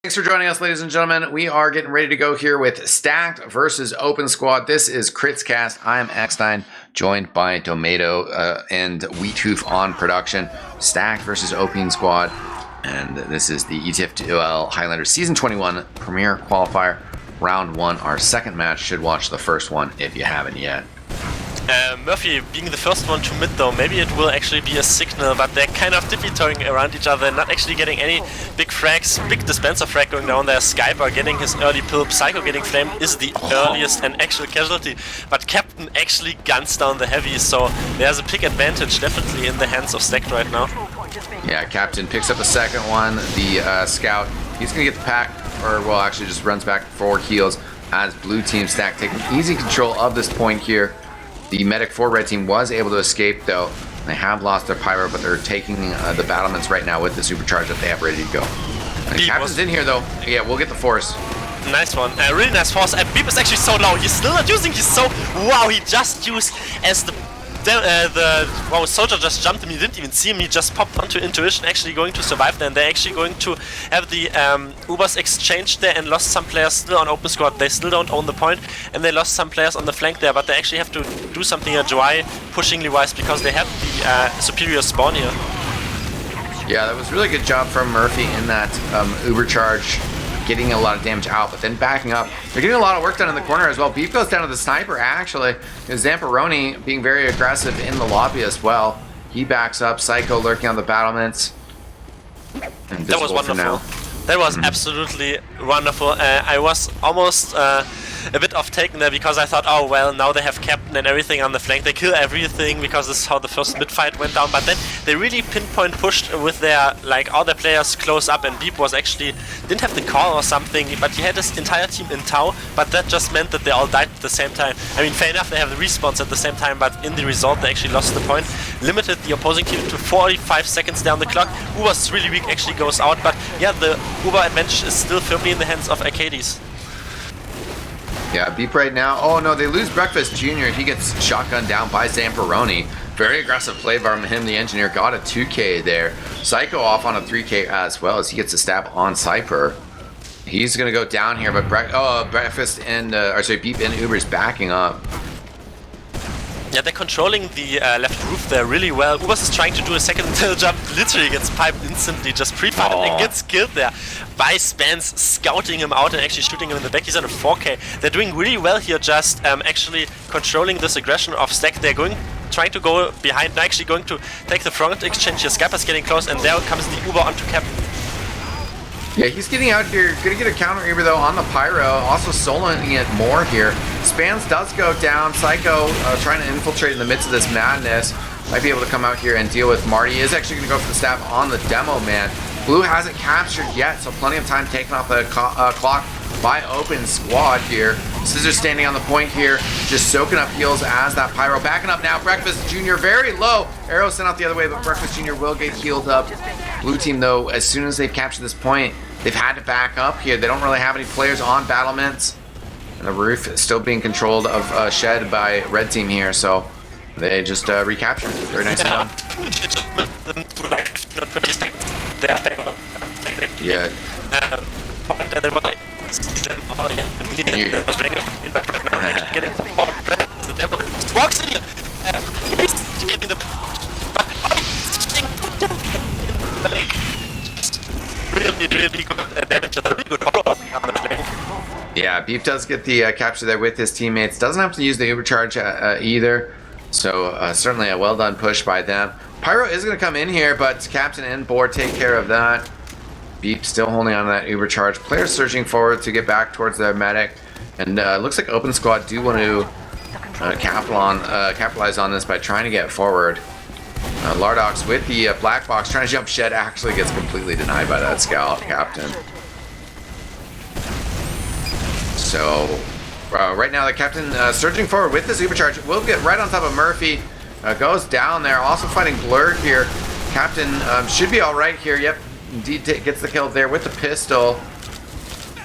Thanks for joining us, ladies and gentlemen. We are getting ready to go here with Stacked versus Open Squad. This is Critscast. I am eXtine, joined by Domaytoe and Wiethoofd on production. Stacked versus Open Squad, and this is the ETF2L Highlander Season 21 Premier Qualifier, Round 1. Our second match. Should watch the first one if you haven't yet. Murphy being the first one to mid though, maybe it will actually be a signal, but they're kind of dippy-toeing around each other, not actually getting any big frags. Big dispenser frag going down there. Skyper getting his early pill, Psycho getting flamed is the earliest and actual casualty, but Captain actually guns down the heavy, so there's a pick advantage definitely in the hands of Stacked right now. Yeah, Captain picks up the second one. The Scout, he's gonna get the pack, or well, actually just runs back for heals as blue team Stacked taking easy control of this point here. The medic for red team was able to escape though. They have lost their pyro, but they're taking the battlements right now with the supercharge that they have ready to go. Captain's in here though. Yeah, we'll get the force. Nice one, really nice force. Beep is actually so low. He's still not using. He's so wow. He just used as the wow, soldier just jumped him. He didn't even see him. He just popped onto intuition, actually going to survive there. And they're actually going to have the Ubers exchanged there and lost some players still on open squad. They still don't own the point, and they lost some players on the flank there. But they actually have to do something here, Joy pushingly wise, because they have the superior spawn here. Yeah, that was really good job from Murphy in that Uber charge, getting a lot of damage out, but then backing up. They're getting a lot of work done in the corner as well. Beef goes down to the sniper, actually. Zamperoni being very aggressive in the lobby as well. He backs up. Psycho lurking on the battlements. That was wonderful. That was absolutely wonderful. I was almost a bit off taken there because I thought, oh well, now they have Captain and everything on the flank. They kill everything because this is how the first mid fight went down. But then they really pinpoint pushed with their all their players close up, and Beep was actually didn't have the call or something, but he had his entire team in tow. But that just meant that they all died at the same time. I mean, fair enough, they have the respawns at the same time, but in the result they actually lost the point, limited the opposing team to 45 seconds down the clock. Uber's really weak, actually goes out, but yeah, the Uber advantage is still firmly in the hands of Arcades. Yeah, Beep right now. Oh no, they lose Breakfast Jr. He gets shotgunned down by Zamperoni. Very aggressive play from him, the engineer. Got a 2K there. Psycho off on a 3K as well as he gets a stab on Cypher. He's going to go down here, but Breakfast and, Beep and Uber's backing up. Yeah, they're controlling the left roof there really well. Ubers is trying to do a second tail jump, literally gets piped instantly, just pre-fired and gets killed there by Spans, scouting him out and actually shooting him in the back. He's on a 4K. They're doing really well here, just actually controlling this aggression of Stack. They're trying to go behind, they're actually going to take the front exchange here. Skyper's getting close, and there comes the Uber onto Cap. Yeah, he's getting out here, gonna get a counter Uber though on the Pyro, also soloing it more here. Spans does go down. Psycho trying to infiltrate in the midst of this madness. Might be able to come out here and deal with Marty. He is actually gonna go for the stab on the demo man. Blue hasn't captured yet, so plenty of time taken off the clock by Open Squad here. Scissors standing on the point here, just soaking up heals as that Pyro. Backing up now, Breakfast Jr. very low. Arrow sent out the other way, but Breakfast Jr. will get healed up. Blue team though, as soon as they've captured this point, they've had to back up here. They don't really have any players on battlements. And the roof is still being controlled of shed by red team here, so they just recaptured. Very nice done. Yeah. Walks in here. Really good damage. Really good on the flank. Yeah, Beef does get the capture there with his teammates. Doesn't have to use the overcharge either. So certainly a well done push by them. Pyro is going to come in here, but Captain and Board take care of that. Beef still holding on to that Uber charge. Players surging forward to get back towards their medic. And looks like Open Squad do want to capitalize on this by trying to get forward. Lardox with the black box trying to jump shed actually gets completely denied by that Scout Captain. So right now the Captain surging forward with this Uber charge will get right on top of Murphy. Goes down there, also fighting Blurred here. Captain should be alright here. Yep, indeed gets the kill there with the pistol.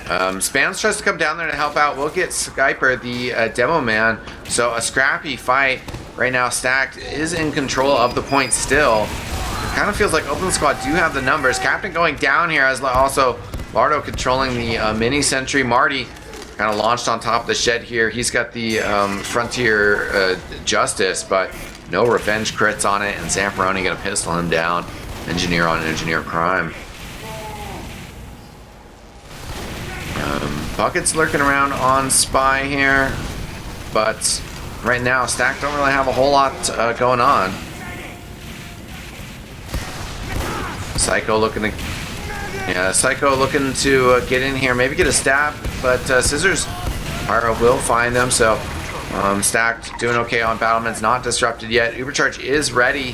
Spams tries to come down there to help out. We'll get Skyper, the demo man. So a scrappy fight. Right now, Stacked is in control of the point still. It kind of feels like Open Squad do have the numbers. Captain going down here as also Lardo controlling the mini sentry. Marty kind of launched on top of the shed here. He's got the Frontier Justice, but no revenge crits on it, and Zamperoni gonna pistol him down. Engineer on Engineer Crime. Bucket's lurking around on Spy here, but right now Stack don't really have a whole lot going on. Psycho looking to get in here, maybe get a stab, but Scissors Pyro will find them. So Stack doing okay on Battleman's not disrupted yet. Ubercharge is ready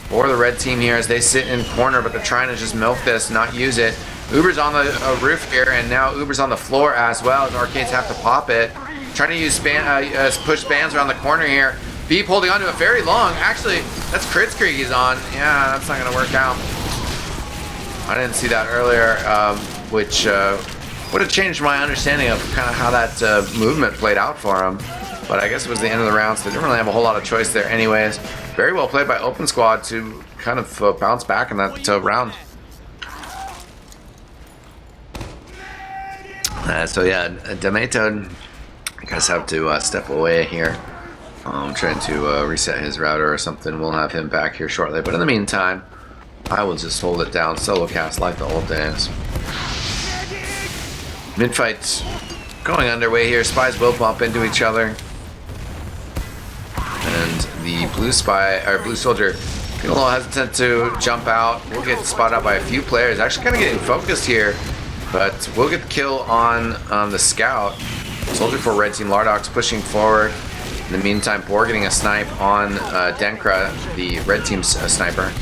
for the red team here as they sit in corner, but they're trying to just milk this, not use it. Uber's on the roof here, and now Uber's on the floor as well, as Arcades have to pop it. Trying to use push spans around the corner here. Beep holding on to it very long. Actually, that's Kritzkrieg he's on. Yeah, that's not going to work out. I didn't see that earlier, which would have changed my understanding of kind of how that movement played out for him. But I guess it was the end of the round, so they didn't really have a whole lot of choice there anyways. Very well played by Open Squad to kind of bounce back in that round. So yeah, Domaytoe, I guess, have to step away here. Trying to reset his router or something. We'll have him back here shortly. But in the meantime, I will just hold it down, solo cast like the old days. Mid-fight going underway here. Spies will bump into each other. And the blue soldier getting a little hesitant to jump out. We'll get spotted out by a few players. Actually kind of getting focused here. But we'll get the kill on the scout. Soldier for red team. Lardox pushing forward. In the meantime, Boar getting a snipe on Denkra, the red team's sniper.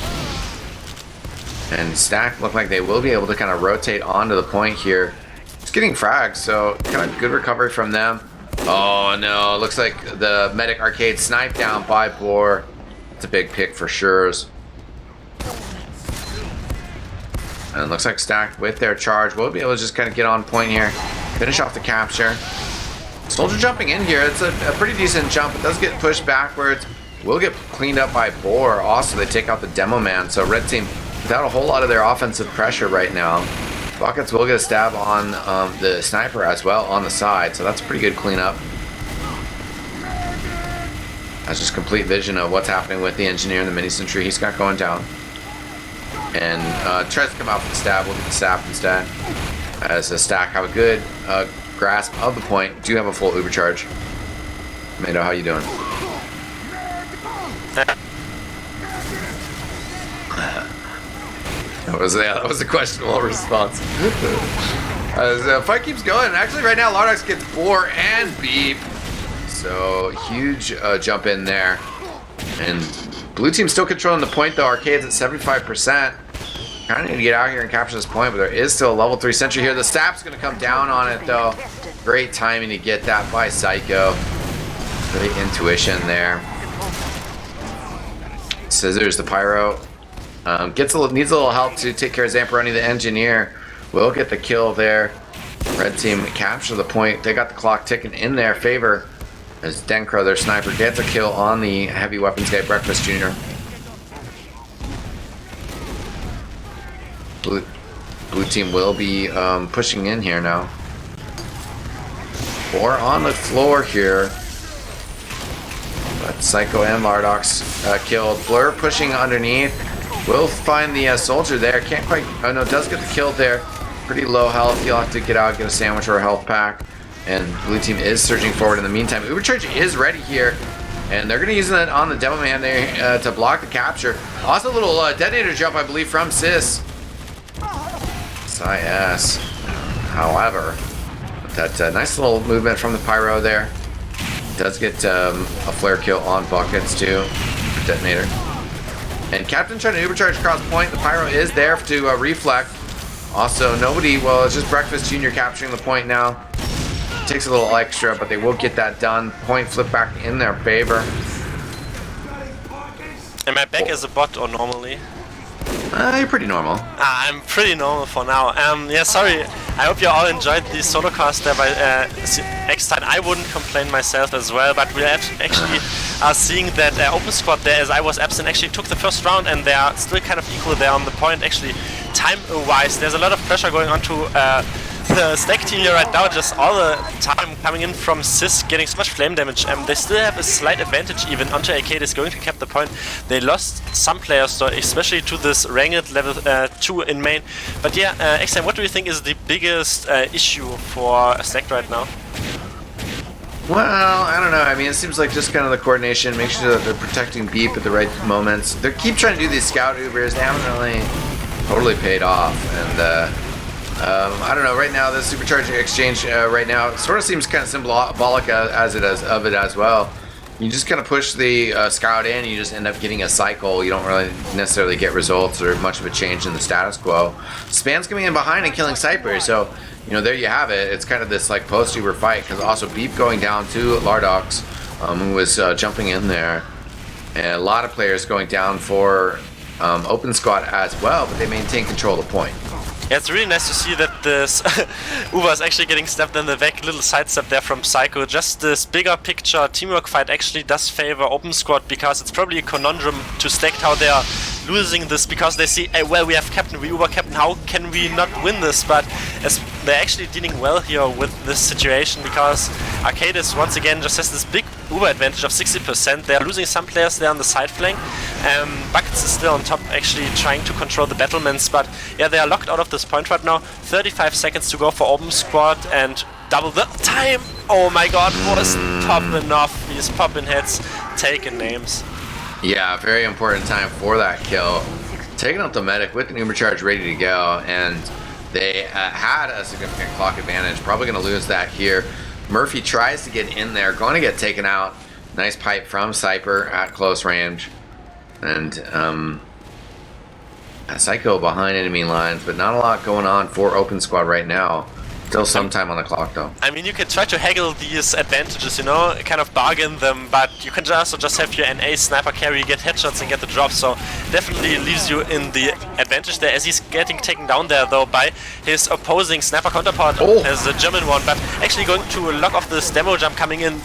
And Stack look like they will be able to kind of rotate onto the point here. It's getting fragged, so kind of good recovery from them. Oh no, looks like the Medic Arcade sniped down by Boar. It's a big pick for sure. And it looks like Stack with their charge will be able to just kind of get on point here. Finish off the capture. Soldier jumping in here. It's a pretty decent jump. It does get pushed backwards. Will get cleaned up by Boar. Also, they take out the Demo Man. So red team without a whole lot of their offensive pressure right now. Buckets will get a stab on the sniper as well on the side. So that's a pretty good cleanup. That's just complete vision of what's happening with the engineer and the mini sentry he's got going down. And tries to come out for the stab. We'll get the stab instead. As a Stack have a good grasp of the point. Do have a full Uber charge. Domaytoe, how you doing? That was a questionable response. As the fight keeps going. Actually, right now, Lardox gets Boar and Beep. So, huge jump in there. And blue team's still controlling the point, though. Arcade's at 75%. Kind of need to get out here and capture this point, but there is still a level 3 sentry here. The sap's going to come down on it, though. Great timing to get that by Psycho. Great intuition there. Scissors, the Pyro. Needs a little help to take care of Zamperoni, the engineer. Will get the kill there. Red team capture the point. They got the clock ticking in their favor as Denkra, their sniper, gets a kill on the heavy weapons guy, Breakfast Jr. Blue team will be pushing in here now. Or on the floor here. But Psycho and Lardox killed. Blur pushing underneath. Will find the soldier there. Can't quite. Oh no, does get the kill there. Pretty low health. He'll have to get out, get a sandwich or a health pack. And blue team is surging forward in the meantime. Ubercharge is ready here. And they're going to use it on the Demo Man there to block the capture. Also a little detonator jump, I believe, from Sis. S. However, that nice little movement from the Pyro there. Does get a flare kill on Buckets too. Detonator. And Captain trying to Ubercharge across point. The Pyro is there to reflect. Also, nobody, well, it's just Breakfast Jr. capturing the point now. Takes a little extra, but they will get that done. Point flip back in their favor. Am I back as a bot or normally? You're pretty normal. I'm pretty normal for now. Yeah, sorry. I hope you all enjoyed the solo cast there by eXtine. I wouldn't complain myself as well, but we actually are seeing that Open Squad there, as I was absent, actually took the first round, and they are still kind of equal there on the point. Actually, time-wise, there's a lot of pressure going on to the Stack team here right now, just all the time coming in from Sis, getting so much flame damage. They still have a slight advantage even onto Arcade is going to cap the point. They lost some players though, especially to this ranked level 2 in main. But yeah, eXtine, what do you think is the biggest issue for Stack right now? Well, I don't know. I mean, it seems like just kind of the coordination, make sure that they're protecting Beep at the right moments. They keep trying to do these scout Ubers, they haven't really totally paid off. And I don't know, right now the supercharging exchange right now sort of seems kind of symbolic of it as well. You just kind of push the scout in, you just end up getting a cycle. You don't really necessarily get results or much of a change in the status quo. Span's coming in behind and killing Cypher, so you know, there you have it. It's kind of this like post-Uber fight, because also Beep going down to Lardox, who was jumping in there, and a lot of players going down for Open Squad as well, but they maintain control of the point. Yeah, it's really nice to see that this Uber is actually getting stabbed in the back, little sidestep there from Psycho. Just this bigger picture teamwork fight actually does favor Open Squad, because it's probably a conundrum to Stack how they are losing this, because they see, hey, well, we have captain, we Uber captain, how can we not win this? But as they're actually dealing well here with this situation, because Arcadis once again just has this big Uber advantage of 60%. They're losing some players there on the side flank. Buckets is still on top, actually trying to control the battlements, but yeah, they are locked out of this point right now. 35 seconds to go for Open Squad and double the time. Oh my god, was popping off. He's popping heads, taking names. Yeah, very important time for that kill. Taking out the medic with an Uber charge ready to go, and they had a significant clock advantage. Probably going to lose that here. Murphy tries to get in there, going to get taken out. Nice pipe from Cypher at close range. And Psycho behind enemy lines, but not a lot going on for Open Squad right now. Still some time on the clock though. I mean, you can try to haggle these advantages, you know, kind of bargain them, but you can also just have your NA sniper carry, get headshots and get the drop, so definitely leaves you in the advantage there, as he's getting taken down there though by his opposing sniper counterpart as the German one, but actually going to lock off this demo jump coming in.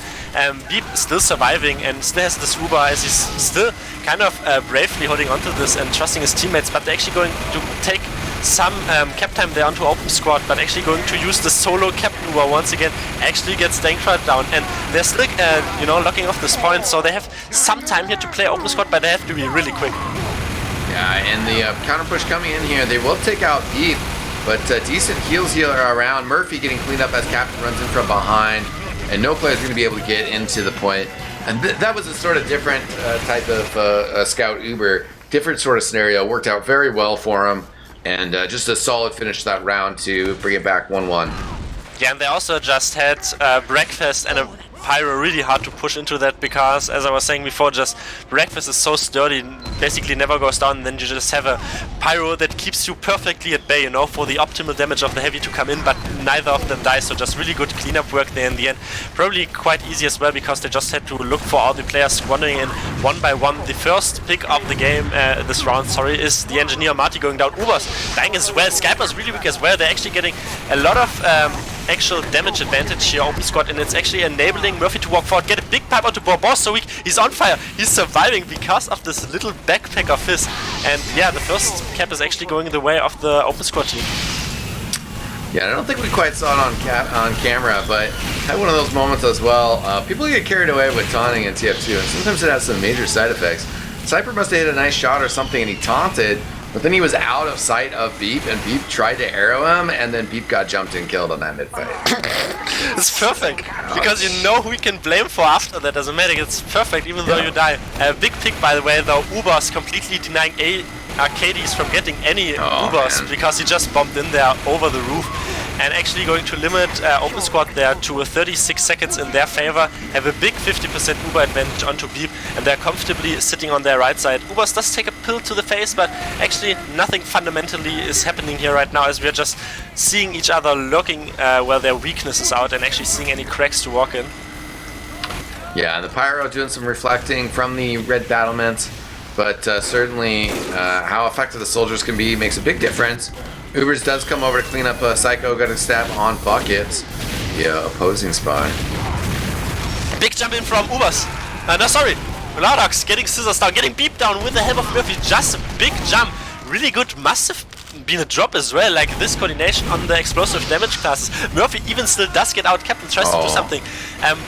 Beep still surviving and still has this Uber, as he's still kind of bravely holding onto this and trusting his teammates, but they're actually going to take some cap time there onto Open Squad, but actually going to use the solo captain Uber once again, actually gets Dankrat down, and they're still you know, locking off this point, so they have some time here to play Open Squad, but they have to be really quick. Yeah, and the counter push coming in here, they will take out Beep, but decent heals here around. Murphy getting cleaned up as captain runs in from behind, and no player is going to be able to get into the point. And that was a sort of different type of scout Uber, different sort of scenario. Worked out very well for him, and just a solid finish that round to bring it back 1-1. Yeah, and they also just had breakfast and a Pyro really hard to push into that, because, as I was saying before, just breakfast is so sturdy, basically never goes down, and then you just have a Pyro that keeps you perfectly at bay, you know, for the optimal damage of the heavy to come in, but neither of them die, so just really good cleanup work there in the end. Probably quite easy as well, because they just had to look for all the players wandering in one by one. The first pick of the game, this round, sorry, is the engineer Marty going down. Uber's dying as well, Skyper's really weak as well. They're actually getting a lot of actual damage advantage here, Open Squad, and it's actually enabling Murphy to walk forward, get a big pipe onto Bourbon, so weak, he's on fire, he's surviving because of this little backpack of his, and yeah, the first cap is actually going the way of the Open Squad team. Yeah, I don't think we quite saw it on camera, but had one of those moments as well. People get carried away with taunting in TF2, and sometimes it has some major side effects. Cypher must have hit a nice shot or something, and he taunted, but then he was out of sight of Beep, and Beep tried to arrow him, and then Beep got jumped and killed on that mid-fight. It's perfect, because you know who you can blame for after that as a medic. It's perfect, even though you die. Big pick, by the way, though. Uber's completely denying Arcades from getting any Ubers, because he just bombed in there over the roof, and actually going to limit Open Squad there to 36 seconds in their favor, have a big 50% Uber advantage onto Beep, and they're comfortably sitting on their right side. Ubers does take a pill to the face, but actually nothing fundamentally is happening here right now, as we're just seeing each other looking where their weakness is out and actually seeing any cracks to walk in. Yeah, and the Pyro doing some reflecting from the red battlements, but certainly how effective the soldiers can be makes a big difference. Ubers does come over to clean up Psycho, got a stab on Buckets, the opposing spy. Big jump in from Ubers. No, sorry, Lardox getting scissors down, getting Beep down with the help of Murphy. Just a big jump. Really good, massive been a drop as well, like this coordination on the explosive damage classes. Murphy even still does get out, Captain tries to do something.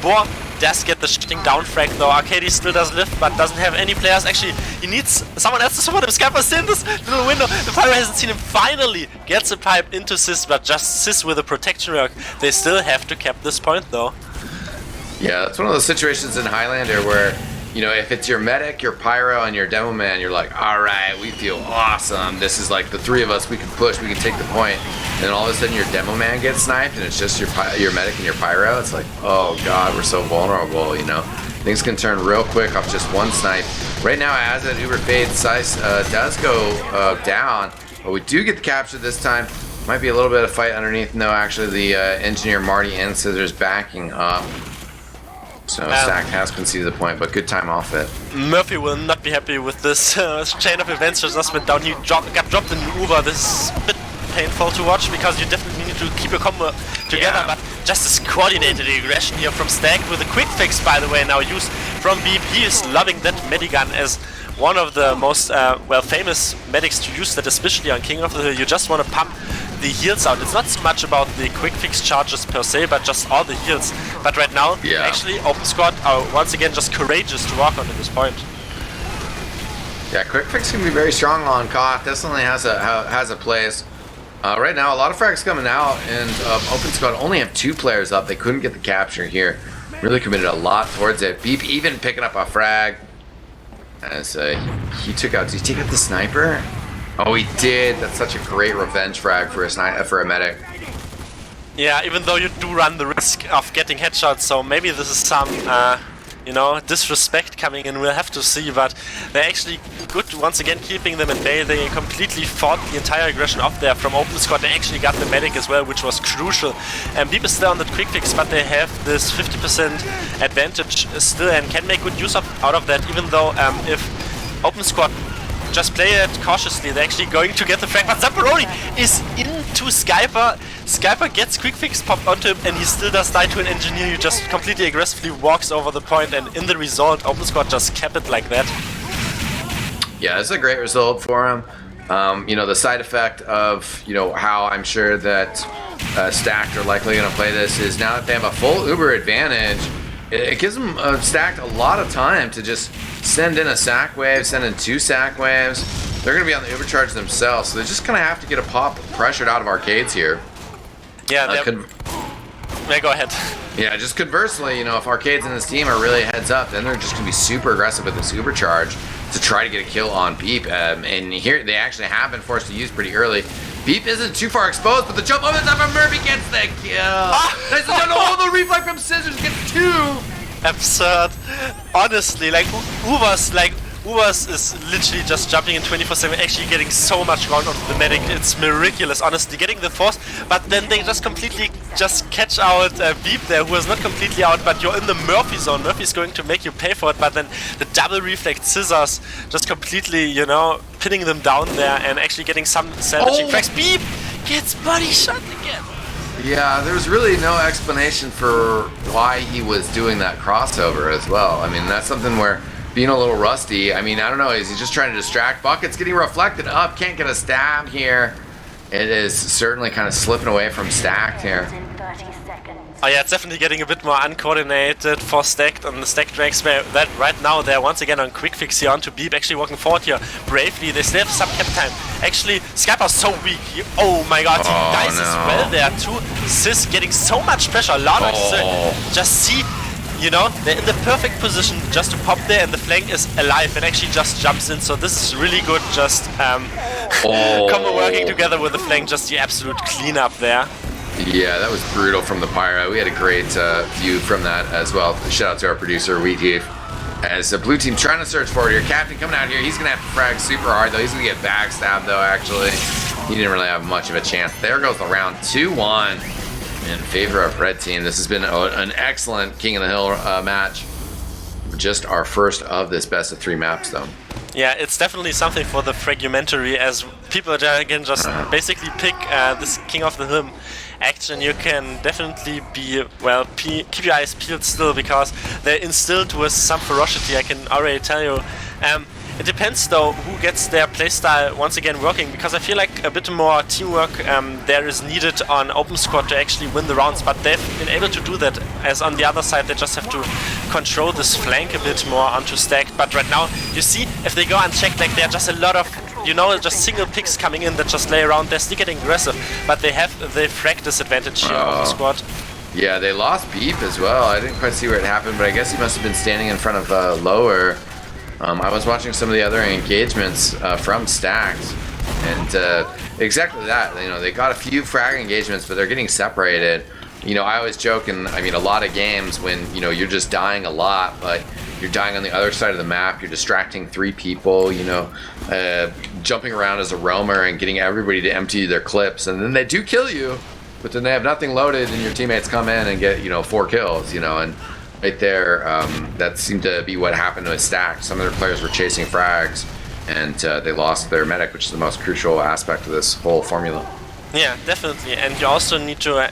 Boar does get the shutting down frag though, Arcady still does lift but doesn't have any players. Actually, he needs someone else to support him. Skyper's in this little window, the Pyro hasn't seen him, finally gets a pipe into Sis, but just Sis with a protection work. They still have to cap this point though. Yeah, that's one of those situations in Highlander where, you know, if it's your medic, your pyro, and your demo man, you're like, all right, we feel awesome. This is like the three of us. We can push. We can take the point. And then all of a sudden, your demo man gets sniped, and it's just your medic and your pyro. It's like, oh god, we're so vulnerable. You know, things can turn real quick off just one snipe. Right now, as that Uber fade, Sice does go down, but we do get the capture this time. Might be a little bit of fight underneath. No, actually, the engineer Marty and Scissors backing up. So Stacked has conceded the point, but good time off it. Murphy will not be happy with this chain of events just went down. He got dropped in Uber. This is a bit painful to watch because you definitely need to keep your combo together, but just this coordinated aggression here from Stacked with a quick fix, by the way, now used from Beep. He is loving that Medigun as one of the most famous medics to use that, especially on King of the Hill. You just want to pump the heals out. It's not so much about the quick fix charges per se, but just all the heals. But right now, actually, Open Squad are once again just courageous to walk onto this point. Yeah, quick fix can be very strong on Koth. Definitely has a place. Right now, a lot of frags coming out, and Open Squad only have 2 players up. They couldn't get the capture here. Really committed a lot towards it. Beep even picking up a frag. As he took out. Did he take out the sniper? Oh, he did. That's such a great revenge frag for a medic. Yeah, even though you do run the risk of getting headshots, so maybe this is some, you know, disrespect coming in. We'll have to see, but they're actually good once again keeping them at bay. They completely fought the entire aggression off there from Open Squad. They actually got the medic as well, which was crucial. Deep is still on that quick fix, but they have this 50% advantage still and can make good use out of that, even though if Open Squad just play it cautiously, they're actually going to get the frag, but Zamperoni is into Skyper. Skyper gets quick fix popped onto him and he still does die to an engineer who just completely aggressively walks over the point, and in the result, Open Squad just kept it like that. Yeah, it's a great result for him. You know, the side effect of, you know, how I'm sure that Stacked are likely going to play this is now that they have a full Uber advantage, it gives them Stacked a lot of time to just send in a sack wave, send in 2 sack waves. They're going to be on the overcharge themselves, so they just kind of have to get a pop pressured out of arcades here. Yeah, go ahead. Yeah, just conversely, you know, if arcades in this team are really heads up, then they're just going to be super aggressive with this overcharge to try to get a kill on Beep. And here they actually have been forced to use pretty early. Beep isn't too far exposed, but the jump over the top of Murphy gets the kill. The reflect from Scissors gets 2. Absurd. Honestly, like Uvas is literally just jumping in 24/7, actually getting so much ground on the medic. It's miraculous, honestly, getting the force, but then they just completely just catch out Beep there, who is not completely out, but you're in the Murphy zone. Murphy's going to make you pay for it, but then the double reflect Scissors just completely, you know, pinning them down there and actually getting some salvaging cracks. Beep gets body shot again. Yeah, there's really no explanation for why he was doing that crossover as well. I mean, that's something where being a little rusty, I mean, I don't know, is he just trying to distract? Bucket's getting reflected up, can't get a stab here. It is certainly kind of slipping away from Stacked here. Oh yeah, it's definitely getting a bit more uncoordinated for Stacked on the Stacked ranks, where that right now they're once again on quick fix here onto Beep, actually walking forward here bravely. They still have some cap time. Actually, Skyper's so weak. Oh my god, he dies as well there too. Sis getting so much pressure. Lana just see, you know, they're in the perfect position just to pop there, and the flank is alive and actually just jumps in. So this is really good, just combo working together with the flank, just the absolute cleanup there. Yeah, that was brutal from the Pyro. We had a great view from that as well. Shout out to our producer, Wiethoofd. As the blue team trying to search forward here. Captain coming out here. He's going to have to frag super hard, though. He's going to get backstabbed, though, actually. He didn't really have much of a chance. There goes the round 2-1 in favor of red team. This has been an excellent King of the Hill match. Just our first of this best of 3 maps, though. Yeah, it's definitely something for the fragmentary, as people again just basically pick this King of the Hill action. You can definitely be, well, keep your eyes peeled still, because they're instilled with some ferocity, I can already tell you. It depends though who gets their playstyle once again working, because I feel like a bit more teamwork there is needed on Open Squad to actually win the rounds, but they've been able to do that, as on the other side they just have to control this flank a bit more onto Stacked. But right now you see, if they go unchecked, like there are just a lot of, you know, just single picks coming in that just lay around. They're still getting aggressive, but they have the frag disadvantage here on the squad. Yeah, they lost Beep as well. I didn't quite see where it happened, but I guess he must have been standing in front of Lower. I was watching some of the other engagements from Stacked, and exactly that. You know, they got a few frag engagements, but they're getting separated. You know, I always joke, and I mean, a lot of games when, you know, you're just dying a lot, but you're dying on the other side of the map, you're distracting 3 people, you know, jumping around as a roamer and getting everybody to empty their clips, and then they do kill you, but then they have nothing loaded, and your teammates come in and get, you know, 4 kills, you know, and right there, that seemed to be what happened with Stacked. Some of their players were chasing frags, and they lost their medic, which is the most crucial aspect of this whole formula. Yeah, definitely, and you also need to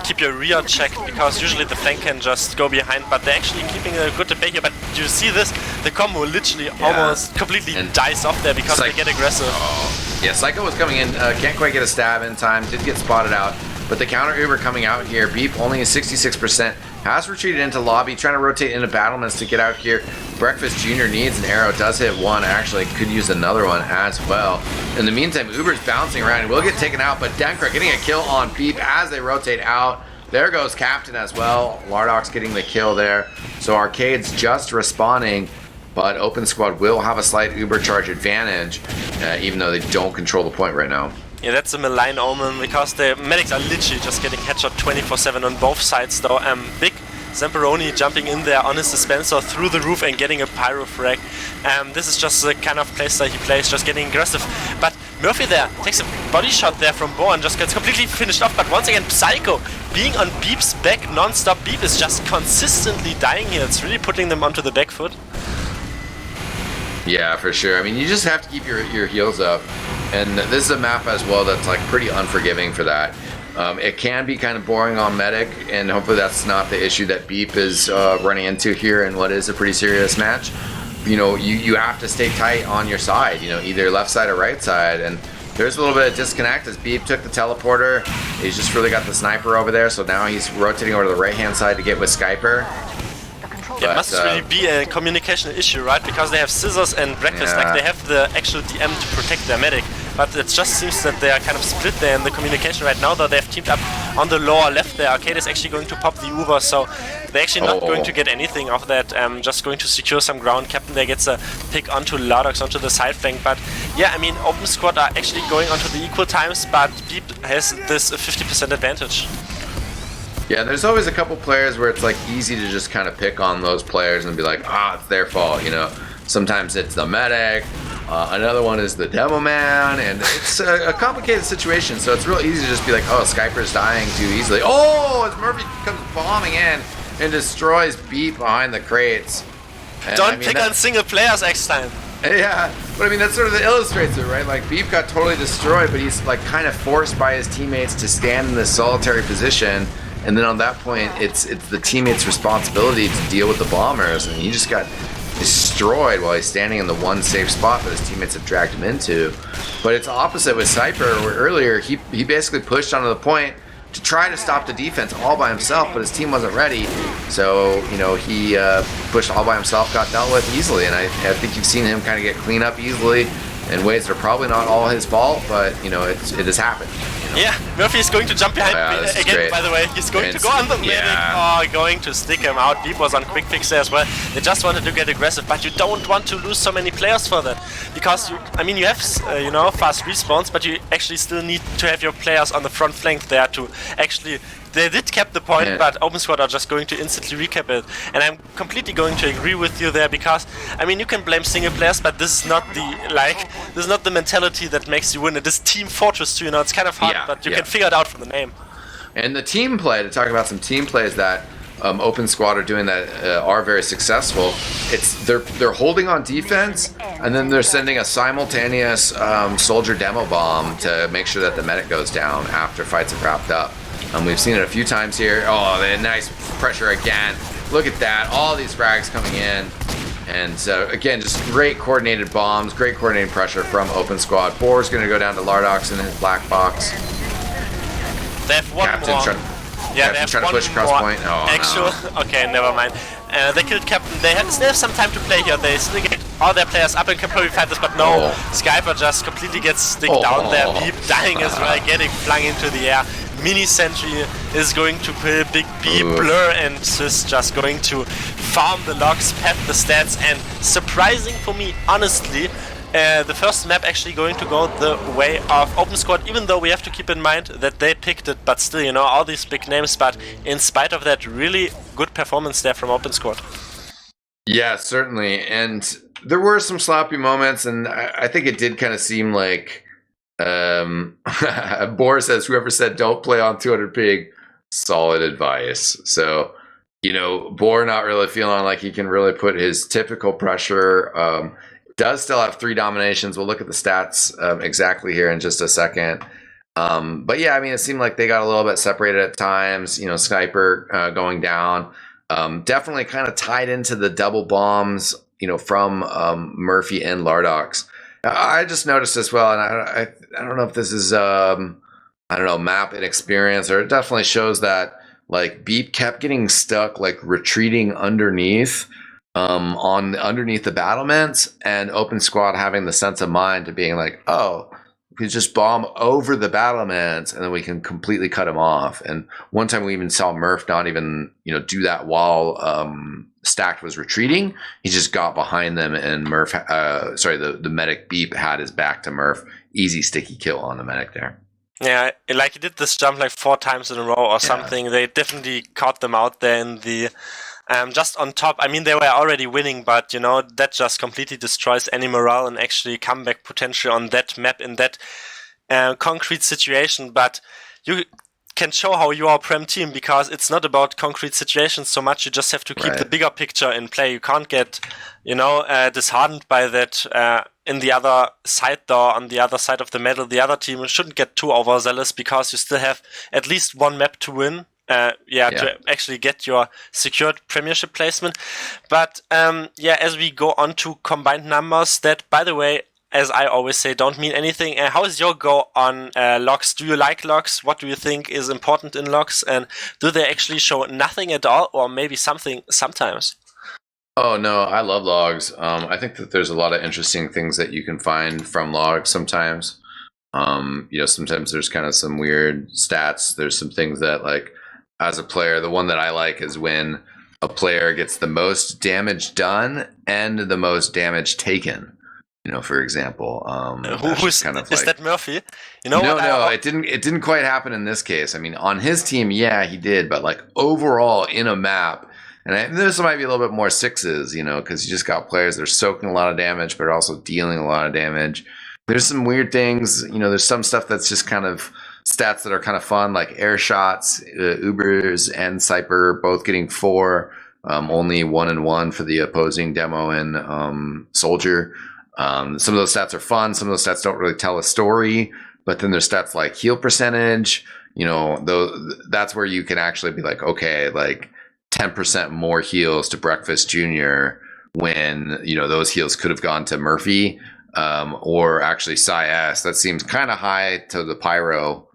keep your rear checked, because usually the flank can just go behind, but they're actually keeping a good debate here. But you see this, the combo literally almost completely dies off there because they get aggressive. Yeah, Psycho was coming in, can't quite get a stab in time, did get spotted out, but the counter Uber coming out here, Beep only is 66%, has retreated into lobby, trying to rotate into battlements to get out here. Breakfast Jr. needs an arrow, does hit one, actually could use another one as well. In the meantime, Uber's bouncing around, he will get taken out, but Denkra getting a kill on Beep as they rotate out. There goes Captain as well, Lardoc's getting the kill there. So Arcade's just respawning, but Open Squad will have a slight Uber charge advantage, even though they don't control the point right now. Yeah, that's a malign omen, because the medics are literally just getting headshot 24/7 on both sides though. Big Zamperoni jumping in there on his dispenser through the roof and getting a pyro frag. This is just the kind of playstyle he plays, just getting aggressive. But Murphy there takes a body shot there from Bo and just gets completely finished off. But once again, Psycho being on Beep's back non-stop. Beep is just consistently dying here. It's really putting them onto the back foot. Yeah, for sure. I mean, you just have to keep your heels up. And this is a map as well that's like pretty unforgiving for that. It can be kind of boring on medic, and hopefully that's not the issue that Beep is running into here in what is a pretty serious match. You know, you have to stay tight on your side, you know, either left side or right side. And there's a little bit of disconnect as Beep took the teleporter. He's just really got the sniper over there, so now he's rotating over to the right-hand side to get with Skyper. It must really be a communication issue, right? Because they have Scissors and Breakfast, like they have the actual DM to protect their medic. But it just seems that they are kind of split there in the communication right now, though they've teamed up on the lower left there. Arcade is actually going to pop the Uber, so they're actually not going to get anything off that, just going to secure some ground. Captain there gets a pick onto Lardox, onto the side flank. But yeah, I mean, Open Squad are actually going onto the equal times, but Beep has this 50% advantage. Yeah, there's always a couple players where it's like easy to just kind of pick on those players and be like, it's their fault, you know. Sometimes it's the medic, another one is the demo man, and it's a complicated situation, so it's real easy to just be like, Skyper's dying too easily. As Murphy comes bombing in and destroys Beep behind the crates. And Don't pick on single players, eXtine. Yeah, but I mean, that sort of illustrates it, right? Like, Beep got totally destroyed, but he's like kind of forced by his teammates to stand in this solitary position. And then on that point, it's the teammates' responsibility to deal with the bombers, and he just got destroyed while he's standing in the one safe spot that his teammates have dragged him into. But it's opposite with Cypher, where earlier he basically pushed onto the point to try to stop the defense all by himself, but his team wasn't ready. So, you know, he pushed all by himself, got dealt with easily, and I think you've seen him kind of get cleaned up easily in ways that are probably not all his fault, but, you know, it has happened. Yeah, Murphy is going to jump behind again, great. By the way. He's going to go on the medic. Going to stick him out. Beep was on quick fix there as well. They just wanted to get aggressive, but you don't want to lose so many players for that. Because, you have, you know, fast respawns, but you actually still need to have your players on the front flank there to actually... They did cap the point, but Open Squad are just going to instantly recap it. And I'm completely going to agree with you there, because, I mean, you can blame single players, but this is not the mentality that makes you win. It is Team Fortress 2, you know, it's kind of hard, but you can figure it out from the name. And the team play, to talk about some team plays that Open Squad are doing that are very successful, they're holding on defense, and then they're sending a simultaneous soldier demo bomb to make sure that the medic goes down after fights have wrapped up. We've seen it a few times here. Nice pressure again. Look at that. All these frags coming in. And again, just great coordinated bombs, great coordinated pressure from Open Squad. Boar's going to go down to Lardox in his black box. They have one Captain more. Captain trying to push across point. Oh, actual. No. Okay, never mind. They killed Captain. They have some time to play here. They still get all their players up and can probably fight this, but no. Skyper just completely gets stick down there. Beep dying as well, getting flung into the air. Mini Sentry is going to kill Big B. Blur and Sis just going to farm the logs, pet the stats, and surprising for me, honestly, the first map actually going to go the way of Open Squad, even though we have to keep in mind that they picked it, but still, you know, all these big names, but in spite of that, really good performance there from Open Squad. Yeah, certainly, and there were some sloppy moments, and I think it did kind of seem like Boris says, whoever said don't play on 200 ping, solid advice. So, you know, Boar not really feeling like he can really put his typical pressure. Does still have 3 dominations. We'll look at the stats exactly here in just a second. But yeah, I mean, it seemed like they got a little bit separated at times. You know, Sniper going down. Definitely kind of tied into the double bombs, you know, from Murphy and Lardox. I just noticed as well, and I don't know if this is I don't know, map inexperience, or it definitely shows that like Beep kept getting stuck, like retreating underneath underneath the battlements, and Open Squad having the sense of mind to being like, oh, we just bomb over the battlements and then we can completely cut him off. And one time we even saw Murph not even, you know, do that while Stacked was retreating. He just got behind them, and Murph, the medic Beep had his back to Murph. Easy sticky kill on the medic there. Yeah, like he did this jump like 4 times in a row or something. They definitely caught them out there in the just on top. I mean, they were already winning, but you know, that just completely destroys any morale and actually comeback potential on that map in that concrete situation. But you can show how you are a Prem team, because it's not about concrete situations so much. You just have to keep the bigger picture in play. You can't get, you know, disheartened by that. In the other side door, on the other side of the medal, the other team shouldn't get too overzealous, because you still have at least one map to win. To actually get your secured Premiership placement. But as we go on to combined numbers, that, by the way, as I always say, don't mean anything. How is your go on logs? Do you like logs? What do you think is important in logs? And do they actually show nothing at all, or maybe something sometimes? Oh, no, I love logs. I think that there's a lot of interesting things that you can find from logs sometimes. You know, sometimes there's kind of some weird stats. There's some things that, like, as a player, the one that I like is when a player gets the most damage done and the most damage taken. You know, for example, who's kind of is that Murphy? You know, no, it didn't quite happen in this case. I mean, on his team, yeah, he did, but like overall in a map, and this might be a little bit more sixes, you know, because you just got players that are soaking a lot of damage, but are also dealing a lot of damage. There's some weird things, you know. There's some stuff that's just kind of stats that are kind of fun, like air shots. Ubers and Cyper both getting 4, only 1 and 1 for the opposing demo and Soldier. Some of those stats are fun. Some of those stats don't really tell a story, but then there's stats like heal percentage. You know, that's where you can actually be like, okay, like 10% more heals to Breakfast Jr. when, you know, those heals could have gone to Murphy, or actually Psy S. That seems kind of high to the Pyro.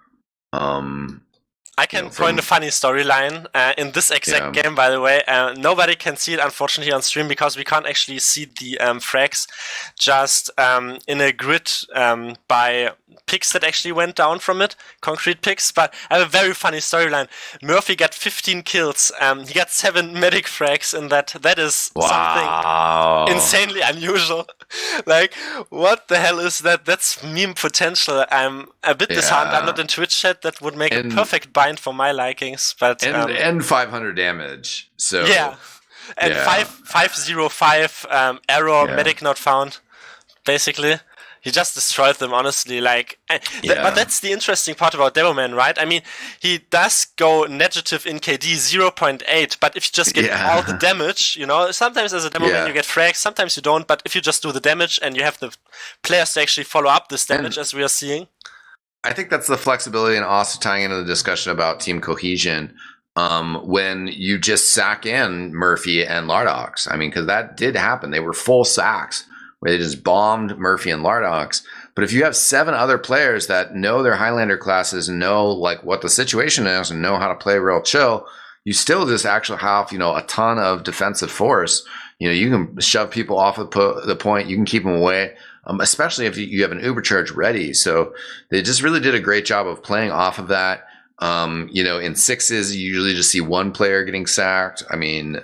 I can point a funny storyline in this exact game, by the way. Nobody can see it, unfortunately, on stream, because we can't actually see the frags just in a grid by picks that actually went down from it, concrete picks. But I have a very funny storyline. Murphy got 15 kills. He got 7 medic frags, and that is something insanely unusual. Like, what the hell is that? That's meme potential. I'm a bit disheartened. I'm not in Twitch chat. That would make a perfect bind for my likings. But and 500 damage. So and 505 error, medic not found. Basically, he just destroyed them. Honestly, like, but that's the interesting part about Demoman, right? I mean, he does go negative in KD 0.8, but if you just get all the damage, you know, sometimes as a Demoman you get frags, sometimes you don't. But if you just do the damage and you have the players to actually follow up this damage, as we are seeing. I think that's the flexibility, and also tying into the discussion about team cohesion. when you just sack in Murphy and Lardox. I mean, because that did happen. They were full sacks where they just bombed Murphy and Lardox. But if you have 7 other players that know their Highlander classes and know like what the situation is and know how to play real chill, you still just actually have, a ton of defensive force. You can shove people off of the point. You can keep them away, especially if you have an Ubercharge ready. So they just really did a great job of playing off of that. In 6s, you usually just see one player getting sacked. I mean,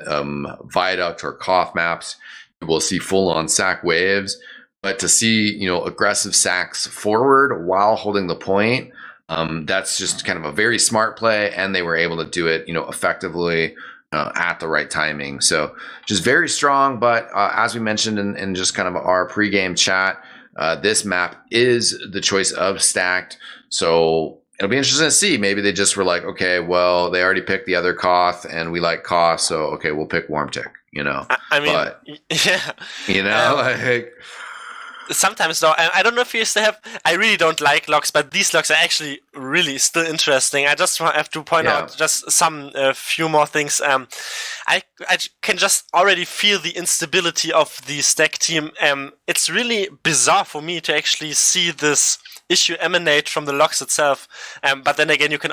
Viaduct or Cough maps, we'll see full-on sack waves. But to see, aggressive sacks forward while holding the point, that's just kind of a very smart play, and they were able to do it, effectively at the right timing. So just very strong. But as we mentioned in just kind of our pregame chat, this map is the choice of Stacked. So it'll be interesting to see. Maybe they just were like, okay, well, they already picked the other Koth, and we like Koth, so okay, we'll pick Warmtick. I mean, but, yeah, like. Sometimes though, I don't know if you used to have. I really don't like locks, but these locks are actually really still interesting. I just have to point out just some few more things. I can just already feel the instability of the stack team. It's really bizarre for me to actually see this issue emanate from the locks itself. But then again, you can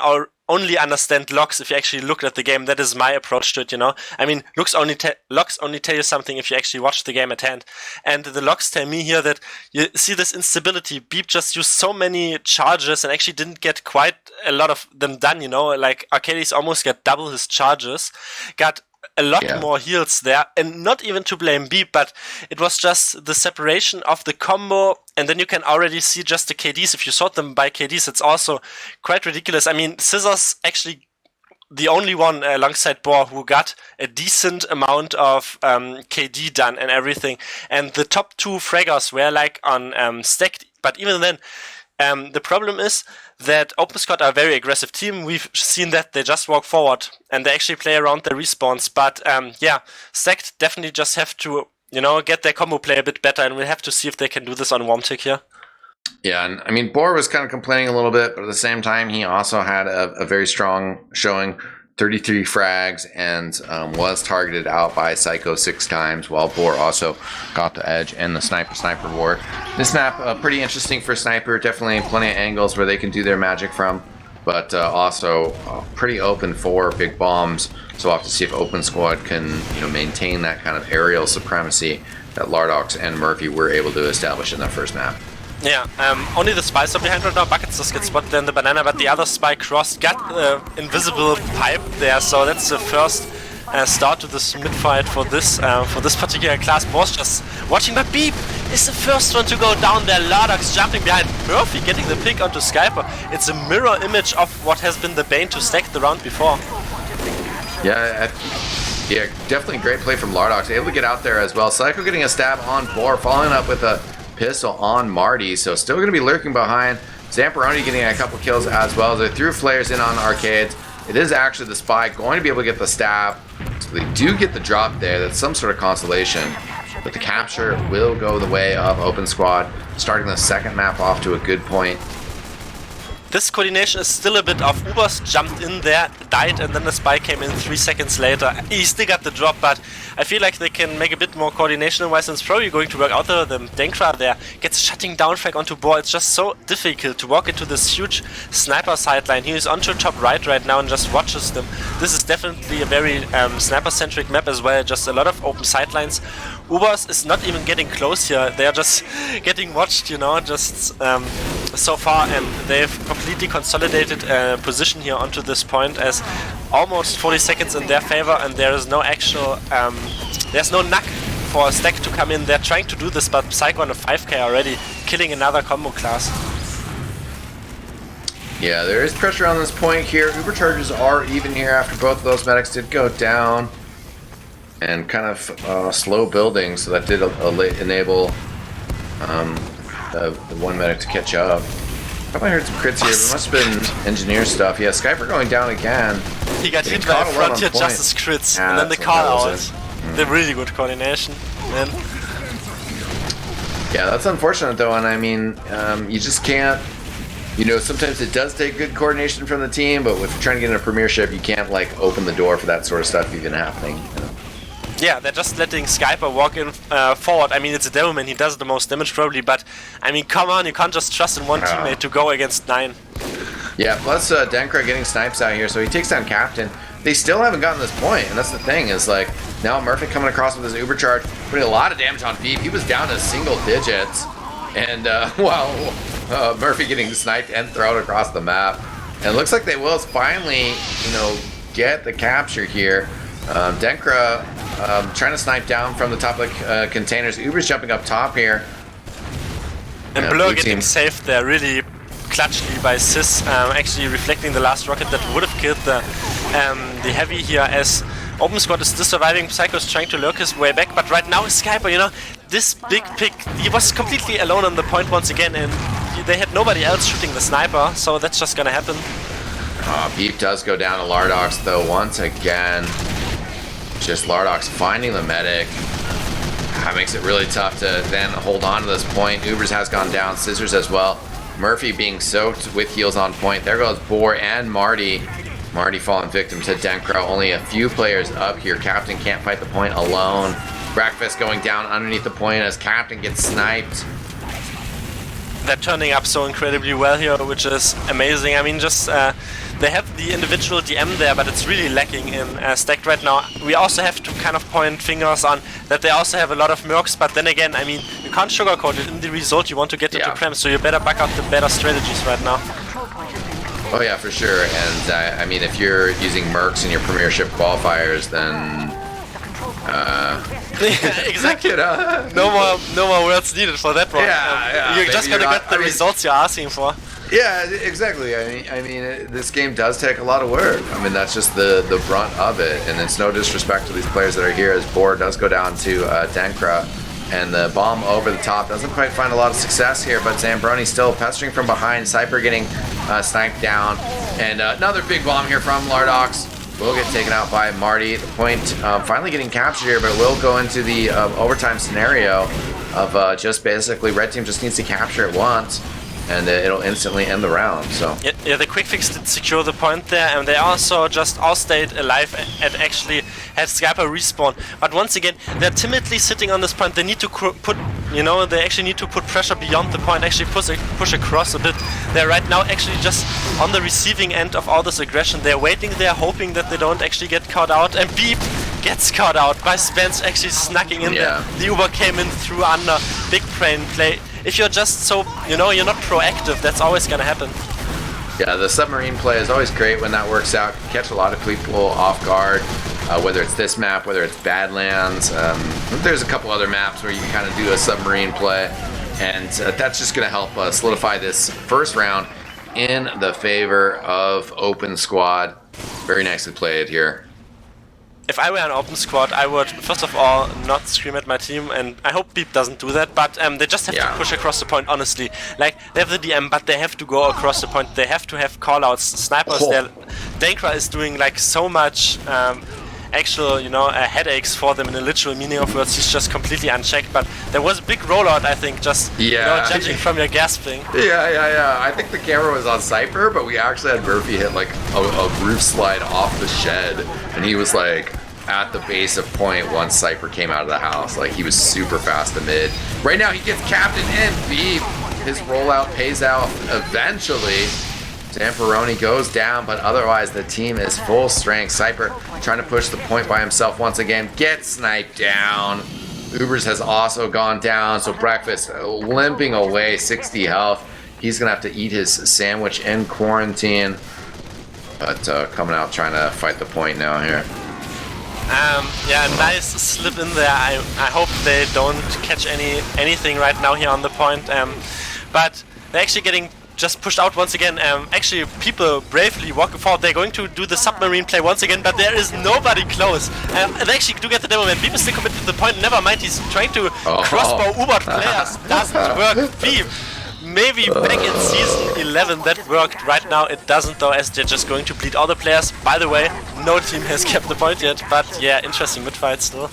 only understand locks if you actually look at the game. That is my approach to it, I mean, locks only tell you something if you actually watch the game at hand. And the locks tell me here that you see this instability. Beep just used so many charges and actually didn't get quite a lot of them done, like Arcades almost got double his charges, got a lot more heals there, and not even to blame Beep, but it was just the separation of the combo, and then you can already see just the KDs. If you sort them by KDs, it's also quite ridiculous. I mean, Scissors actually the only one alongside Boar who got a decent amount of KD done and everything, and the top 2 fraggers were like on stacked, but even then, the problem is that OpenSquad are a very aggressive team. We've seen that they just walk forward and they actually play around their respawns. But Stacked definitely just have to, get their combo play a bit better, and we'll have to see if they can do this on Warmtick here. Yeah, and I mean, Boar was kind of complaining a little bit, but at the same time, he also had a very strong showing. 33 frags and was targeted out by Psycho 6 times, while Boar also got the edge in the sniper war. This map pretty interesting for Sniper. Definitely plenty of angles where they can do their magic from, but also pretty open for big bombs. So we'll have to see if OpenSquad can maintain that kind of aerial supremacy that Lardox and Murphy were able to establish in their first map. Yeah, only the spies are behind right now. Buckets just get spotted in the banana, but the other spy crossed, got invisible pipe there, so that's the first start to this mid-fight for this particular class. Boss just watching, but Beep is the first one to go down there. Lardox jumping behind Murphy, getting the pick onto Skyper. It's a mirror image of what has been the bane to Stack the round before. Yeah, definitely great play from Lardox, able to get out there as well. Psycho getting a stab on Boar, following up with a pistol on Marty, so still going to be lurking behind. Zamperoni getting a couple kills as well. They threw flares in on Arcades. It is actually the spy going to be able to get the stab, so they do get the drop there. That's some sort of consolation, but the capture will go the way of OpenSquad, starting the second map off to a good point. This coordination is still a bit off. Ubers jumped in there, died, and then the spy came in 3 seconds later. He still got the drop, but I feel like they can make a bit more coordination-wise, and it's probably going to work out there. The Denkra there gets shutting down frag onto Boar. It's just so difficult to walk into this huge sniper sideline. He is onto top right now and just watches them. This is definitely a very sniper-centric map as well, just a lot of open sidelines. Ubers is not even getting close here. They are just getting watched, just so far, and they've completely consolidated position here onto this point as almost 40 seconds in their favor, and there is no actual, there's no knack for a Stack to come in. They're trying to do this, but Psycho on a 5k already, killing another combo class. Yeah, there is pressure on this point here. Ubercharges are even here after both of those medics did go down. And kind of slow building, so that did enable the one medic to catch up. Probably heard some crits here, but it must have been engineer stuff. Yeah, Skyper going down again. He got hit by a frontier justice crits, and then the call out. The really good coordination, man. Yeah, that's unfortunate though, and I mean, you just can't You know, sometimes it does take good coordination from the team, but with trying to get in a Premiership, you can't like open the door for that sort of stuff even happening. You know? Yeah, they're just letting Skyper walk in forward. I mean, it's a Devilman, he does the most damage probably, but I mean, come on, you can't just trust in one teammate to go against 9. Yeah, plus Denkra getting snipes out here, so he takes down Captain. They still haven't gotten this point, and that's the thing, is like, now Murphy coming across with his Uber charge, putting a lot of damage on Veep. He was down to single digits, and while Murphy getting sniped and thrown across the map. And it looks like they will finally, you know, get the capture here. Denkra trying to snipe down from the top of the containers. Uber's jumping up top here. And Blur getting saved there really clutchly by Sis, actually reflecting the last rocket that would have killed the Heavy here, as Open Squad is still surviving. Psycho's trying to lurk his way back, but right now Skyper, you know, this big pick, he was completely alone on the point once again, and they had nobody else shooting the sniper, so that's just gonna happen. Beep does go down to Lardox though once again. Just Lardox finding the medic. That makes it really tough to then hold on to this point. Ubers has gone down, Scissors as well. Murphy being soaked with heals on point. There goes Boar and Marty. Marty falling victim to Denkra. Only a few players up here. Captain can't fight the point alone. Breakfast going down underneath the point as Captain gets sniped. They're turning up so incredibly well here, which is amazing. I mean, just they have the individual DM there, but it's really lacking in Stacked right now. We also have to kind of point fingers on that they also have a lot of mercs, but then again, I mean, you can't sugarcoat it. In the result, you want to get into Prem, so you better back up the better strategies right now. Oh yeah, for sure. And I mean, if you're using mercs in your Premiership qualifiers, then exactly. You know? No more words needed for that one. You're just gonna get the results you're asking for. Yeah, exactly. I mean, this game does take a lot of work. I mean, that's just the brunt of it, and it's no disrespect to these players that are here, as Boar does go down to Denkra, and the bomb over the top doesn't quite find a lot of success here, but Zambroni still pestering from behind. Cypher getting sniped down, and another big bomb here from Lardox. Will get taken out by Marty. The point finally getting captured here, but will go into the overtime scenario of just basically red team just needs to capture it once, and it'll instantly end the round. So yeah, the quick fix did secure the point there, and they also just all stayed alive and actually had Skyper respawn. But once again, they're timidly sitting on this point. They need to put, you know, they actually need to put pressure beyond the point, actually push across a bit. They're right now actually just on the receiving end of all this aggression. They're waiting there, hoping that they don't actually get caught out, and Beep gets caught out by Spence actually snacking in there. The Uber came in through under, big brain play. If you're just so, you know, you're not proactive, that's always gonna happen. Yeah, the submarine play is always great when that works out. Catch a lot of people off guard, whether it's this map, whether it's Badlands. There's a couple other maps where you can kind of do a submarine play, and that's just going to help solidify this first round in the favor of Open Squad. Very nicely played here. If I were an Open Squad, I would first of all not scream at my team, and I hope Beep doesn't do that, but they just have to push across the point, honestly. Like, they have the DM, but they have to go across the point. They have to have callouts, snipers there. Dankra is doing like so much actual, you know, headaches for them in the literal meaning of words. He's just completely unchecked, but there was a big rollout, I think, just, you know, judging from your gasping. Yeah. I think the camera was on Cypher, but we actually had Murphy hit like a roof slide off the shed, and he was like at the base of point once Cypher came out of the house. Like, he was super fast to mid. Right now he gets Captain in. Beep. His rollout pays out eventually. Zamperoni goes down, but otherwise the team is full strength. Cypher trying to push the point by himself once again. Gets sniped down. Ubers has also gone down, so Breakfast limping away, 60 health. He's going to have to eat his sandwich in quarantine. But coming out trying to fight the point now here. Yeah, nice slip in there. I hope they don't catch anything right now here on the point. But they're actually getting just pushed out once again. Actually, people bravely walking forward. They're going to do the submarine play once again, but there is nobody close. They actually do get the demo, and Beep is still committed to the point. Never mind, he's trying to crossbow Uber players. Doesn't work. Beep. Maybe back in season 11 that worked. Right now it doesn't, though, as they're just going to bleed all the players. By the way, no team has kept the point yet, but yeah, interesting mid-fight still.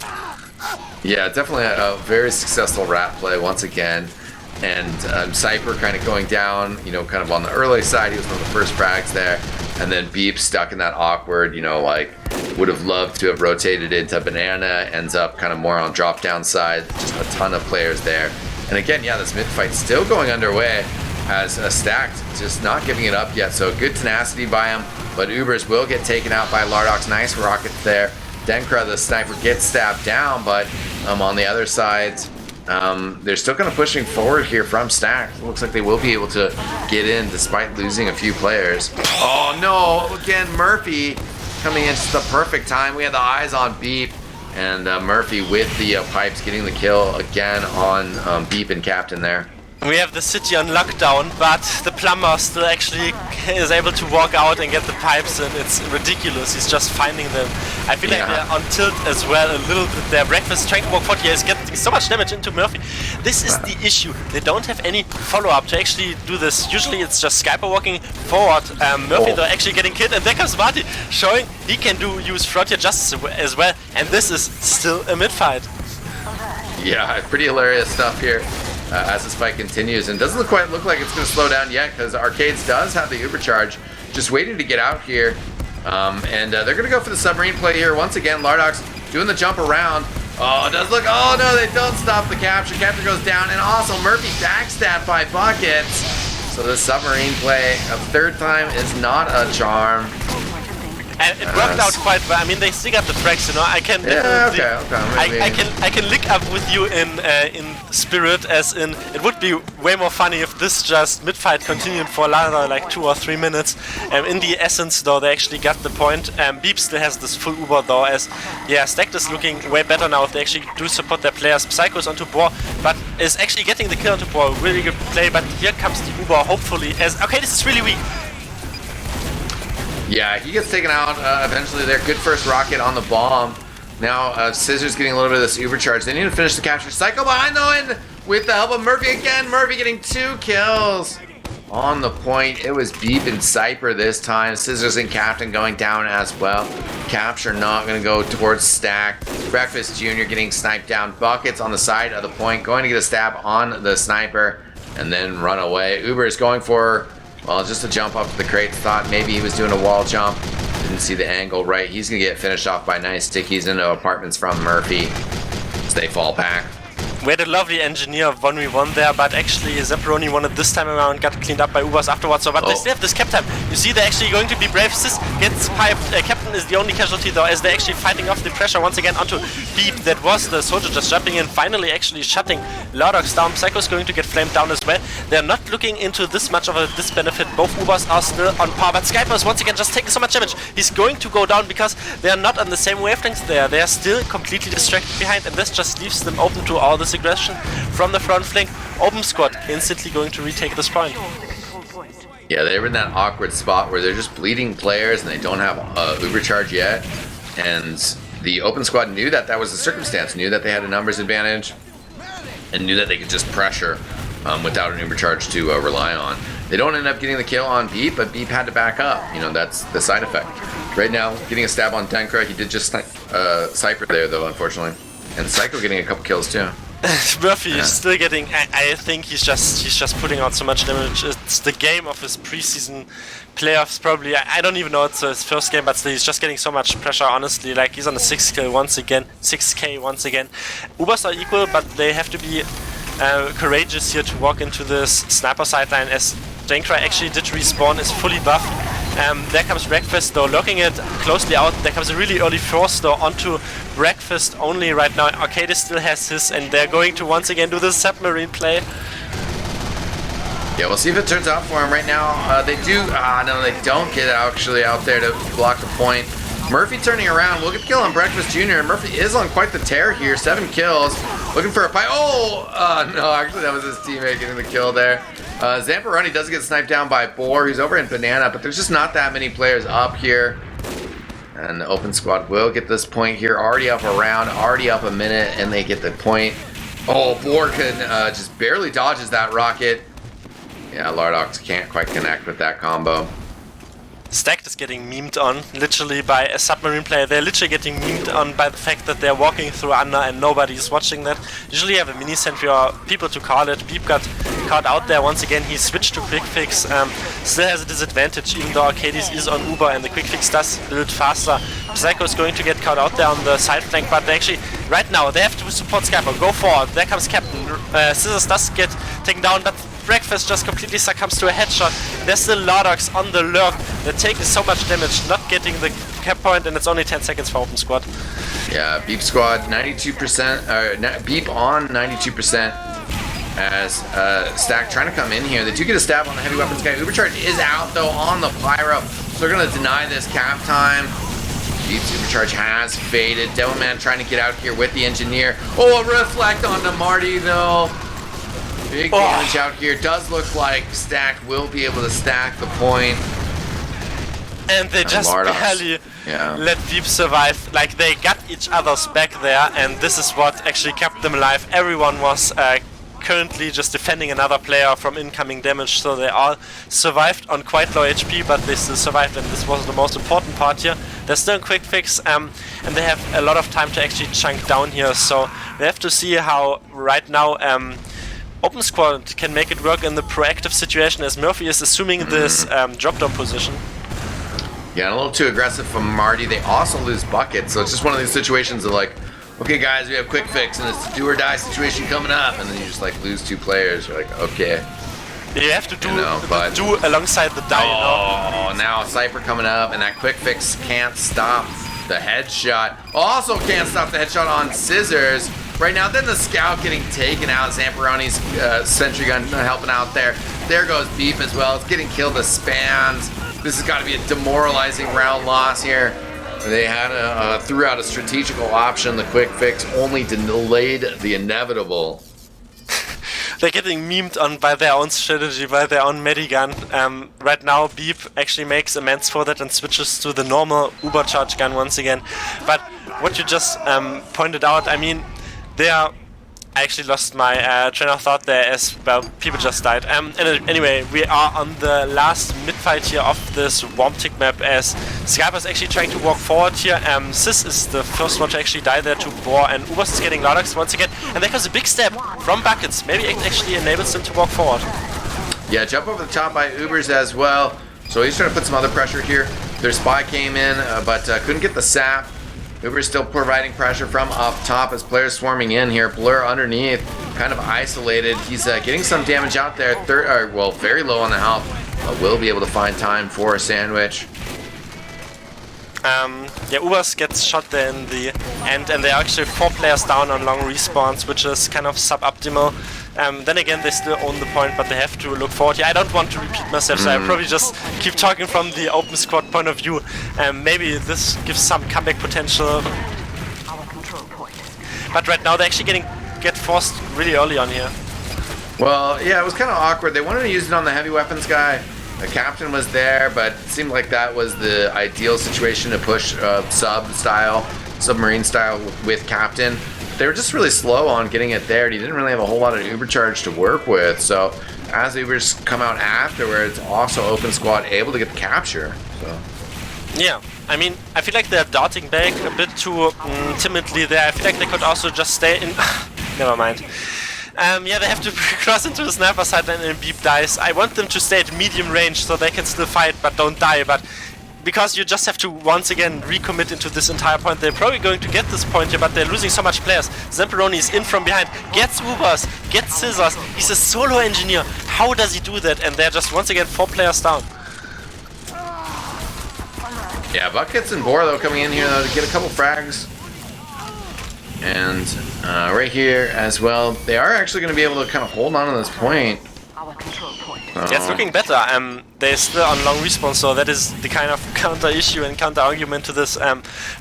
Yeah, definitely a very successful rat play once again. And Cypher kind of going down, you know, kind of on the early side. He was one of the first frags there. And then Beep stuck in that awkward, you know, like would have loved to have rotated into Banana. Ends up kind of more on drop down side. Just a ton of players there. And again, yeah, this mid fight still going underway as Stacked just not giving it up yet. So good tenacity by him. But Ubers will get taken out by Lardox. Nice rockets there. Denkra, the sniper, gets stabbed down. But on the other side, they're still kind of pushing forward here from Stack. It looks like they will be able to get in despite losing a few players. Oh no, again, Murphy coming in just the perfect time. We had the eyes on Beep, and Murphy with the pipes getting the kill again on Beep and Captain there. We have the city on lockdown, but the plumber still actually is able to walk out and get the pipes in. It's ridiculous. He's just finding them. I feel like they're on tilt as well a little bit. Their breakfast strength walk 40 is getting so much damage into Murphy. This is the issue. They don't have any follow-up to actually do this. Usually it's just Skyper walking forward. Murphy though actually getting killed, and there comes Marty showing he can use Frontier Justice as well. And this is still a mid-fight. Yeah, pretty hilarious stuff here. As this fight continues, and doesn't quite look like it's going to slow down yet, because Arcades does have the Ubercharge just waiting to get out here, and they're going to go for the submarine play here once again. Lardox doing the jump around. Oh, it does look, oh no, they don't stop the capture. Capture goes down, and also Murphy backstabbed by Buckets. So the submarine play a third time is not a charm. And it worked out quite well. I mean, they still got the frags, you know. I can I can link up with you in spirit, as in it would be way more funny if this just mid-fight continued for another like 2 or 3 minutes. In the essence, though, they actually got the point. Beep still has this full Uber, though, as Stacked is looking way better now if they actually do support their players. Psycho's onto Boar, but is actually getting the kill onto Boar. Really good play, but here comes the Uber, hopefully. As okay, this is really weak. Yeah, he gets taken out eventually there. Good first rocket on the bomb. Now Scissors getting a little bit of this Uber charge. They need to finish the capture. Psycho behind though, and with the help of Murphy again. Murphy getting 2 kills on the point. It was Beep and Cypher this time. Scissors and Captain going down as well. Capture not going to go towards Stack. Breakfast Jr. getting sniped down. Buckets on the side of the point. Going to get a stab on the sniper and then run away. Uber is going for... well, just a jump up to the crate. Thought maybe he was doing a wall jump. Didn't see the angle right. He's going to get finished off by nice stickies into apartments from Murphy as they fall back. We had a lovely engineer 1v1 there, but actually Zapparoni won it this time around, got cleaned up by Ubers afterwards. So, but they still have this cap time. You see, they're actually going to be brave. Sis gets piped. Captain is the only casualty though, as they're actually fighting off the pressure once again onto Beep. That was the soldier just jumping in, finally actually shutting Lardox down. Psycho's going to get flamed down as well. They're not looking into this much of a disbenefit. Both Ubers are still on par, but Skyper is once again just taking so much damage. He's going to go down because they are not on the same wavelengths there. They are still completely distracted behind, and this just leaves them open to all this aggression from the front flank. Open squad instantly going to retake this point. Yeah, they were in that awkward spot where they're just bleeding players and they don't have Uber charge yet. And the open squad knew that that was the circumstance, knew that they had a numbers advantage, and knew that they could just pressure without an Uber charge to rely on. They don't end up getting the kill on Beep, but Beep had to back up. You know, that's the side effect. Right now, getting a stab on Denkra. He did just Cypher there, though, unfortunately. And Psycho getting a couple kills, too. Murphy is still getting. I think he's just putting out so much damage. It's the game of his preseason playoffs, probably. I don't even know it's his first game, but still he's just getting so much pressure. Honestly, like he's on a 6K once again. Ubers are equal, but they have to be courageous here to walk into this sniper sideline, as Denkra actually did respawn, is fully buffed. There comes Breakfast though, looking it closely out. There comes a really early force though onto Breakfast only right now. Arcade still has his, and they're going to once again do the submarine play. Yeah, we'll see if it turns out for him right now. They do, no, they don't get actually out there to block the point. Murphy turning around, we'll get the kill on Breakfast Jr. Murphy is on quite the tear here, 7 kills. Looking for a pipe, no, actually that was his teammate getting the kill there. Zamperoni does get sniped down by Boar, who's over in Banana, but there's just not that many players up here. And the open squad will get this point here, already up a round, already up a minute, and they get the point. Oh, Boar can just barely dodges that rocket. Yeah, Lardox can't quite connect with that combo. Stacked is getting memed on, literally, by a submarine player. They're literally getting memed on by the fact that they're walking through under and nobody is watching that. Usually you have a mini sentry or people to call it. Beep got caught out there once again. He switched to quick fix. Still has a disadvantage, even though Arcades is on Uber and the quick fix does build faster. Psycho is going to get caught out there on the side flank, but they actually, right now, they have to support Skyper. Go forward. There comes Captain. Scissors does get taken down, but Breakfast just completely succumbs to a headshot. There's still Lardox on the lurk. They're taking so much damage, not getting the cap point, and it's only 10 seconds for Open Squad. Yeah, Beep Squad 92%, Beep on 92% as Stack trying to come in here. They do get a stab on the heavy weapons guy. Ubercharge is out though on the Pyro, so they're going to deny this cap time. Beep's Ubercharge has faded. Devilman trying to get out here with the engineer. Oh, a reflect onto Marty though. Big damage out here. Does look like Stack will be able to stack the point. And they just barely let Deep survive. Like, they got each other's back there, and this is what actually kept them alive. Everyone was currently just defending another player from incoming damage, so they all survived on quite low HP, but they still survived, and this was the most important part here. They're still in quick fix, and they have a lot of time to actually chunk down here, so we have to see how right now Open Squad can make it work in the proactive situation, as Murphy is assuming this drop down position. Yeah, and a little too aggressive from Marty. They also lose buckets, so it's just one of these situations of like, okay guys, we have quick fix and it's a do or die situation coming up, and then you just like lose 2 players. You're like, okay. You have to do, do alongside the die. Oh, now Cypher coming up, and that quick fix can't stop the headshot. Also can't stop the headshot on Scissors. Right now, then the scout getting taken out. Zamperoni's sentry gun helping out there. There goes Beef as well. It's getting killed to Spans. This has got to be a demoralizing round loss here. They had threw out a strategical option. The quick fix only delayed the inevitable. They're getting memed on by their own strategy, by their own medigun. Right now, Beep actually makes amends for that and switches to the normal Uber charge gun once again. But what you just pointed out, I mean, I actually lost my train of thought there as well. People just died. Anyway, we are on the last mid-fight here of this warm tick map, as Skyper is actually trying to walk forward here. Sis is the first one to actually die there to Boar, and Ubers is getting Lardox once again. And there comes a big step from Buckets. Maybe it actually enables him to walk forward. Yeah, jump over the top by Ubers as well. So he's trying to put some other pressure here. Their spy came in, but couldn't get the sap. Uber's still providing pressure from up top as players swarming in here. Blur underneath, kind of isolated. He's getting some damage out there. Well, very low on the health. Will be able to find time for a sandwich. Yeah, Ubers gets shot there in the end, and there are actually 4 players down on long respawns, which is kind of suboptimal. Then again, they still own the point, but they have to look forward here. I don't want to repeat myself, so I probably just keep talking from the Open Squad point of view. Maybe this gives some comeback potential. But right now, they're actually get forced really early on here. Well, yeah, it was kind of awkward. They wanted to use it on the heavy weapons guy. The captain was there, but it seemed like that was the ideal situation to push submarine style with captain. They were just really slow on getting it there, and he didn't really have a whole lot of Uber charge to work with. So as the Ubers come out afterwards, also Open Squad able to get the capture. So yeah, I mean, I feel like they're darting back a bit too timidly there. I feel like they could also just stay in. Never mind. Yeah, they have to cross into the sniper side and Beep dies. I want them to stay at medium range so they can still fight but don't die. But because you just have to once again recommit into this entire point, they're probably going to get this point here, but they're losing so much players. Zamperoni is in from behind, gets Ubers, gets Scissors. He's a solo engineer. How does he do that? And they're just once again 4 players down. Yeah, Buckets and Boar though coming in here though to get a couple frags. And right here as well, they are actually going to be able to kind of hold on to this point. Yeah, it's looking better. They're still on long respawn, so that is the kind of counter issue and counter argument to this.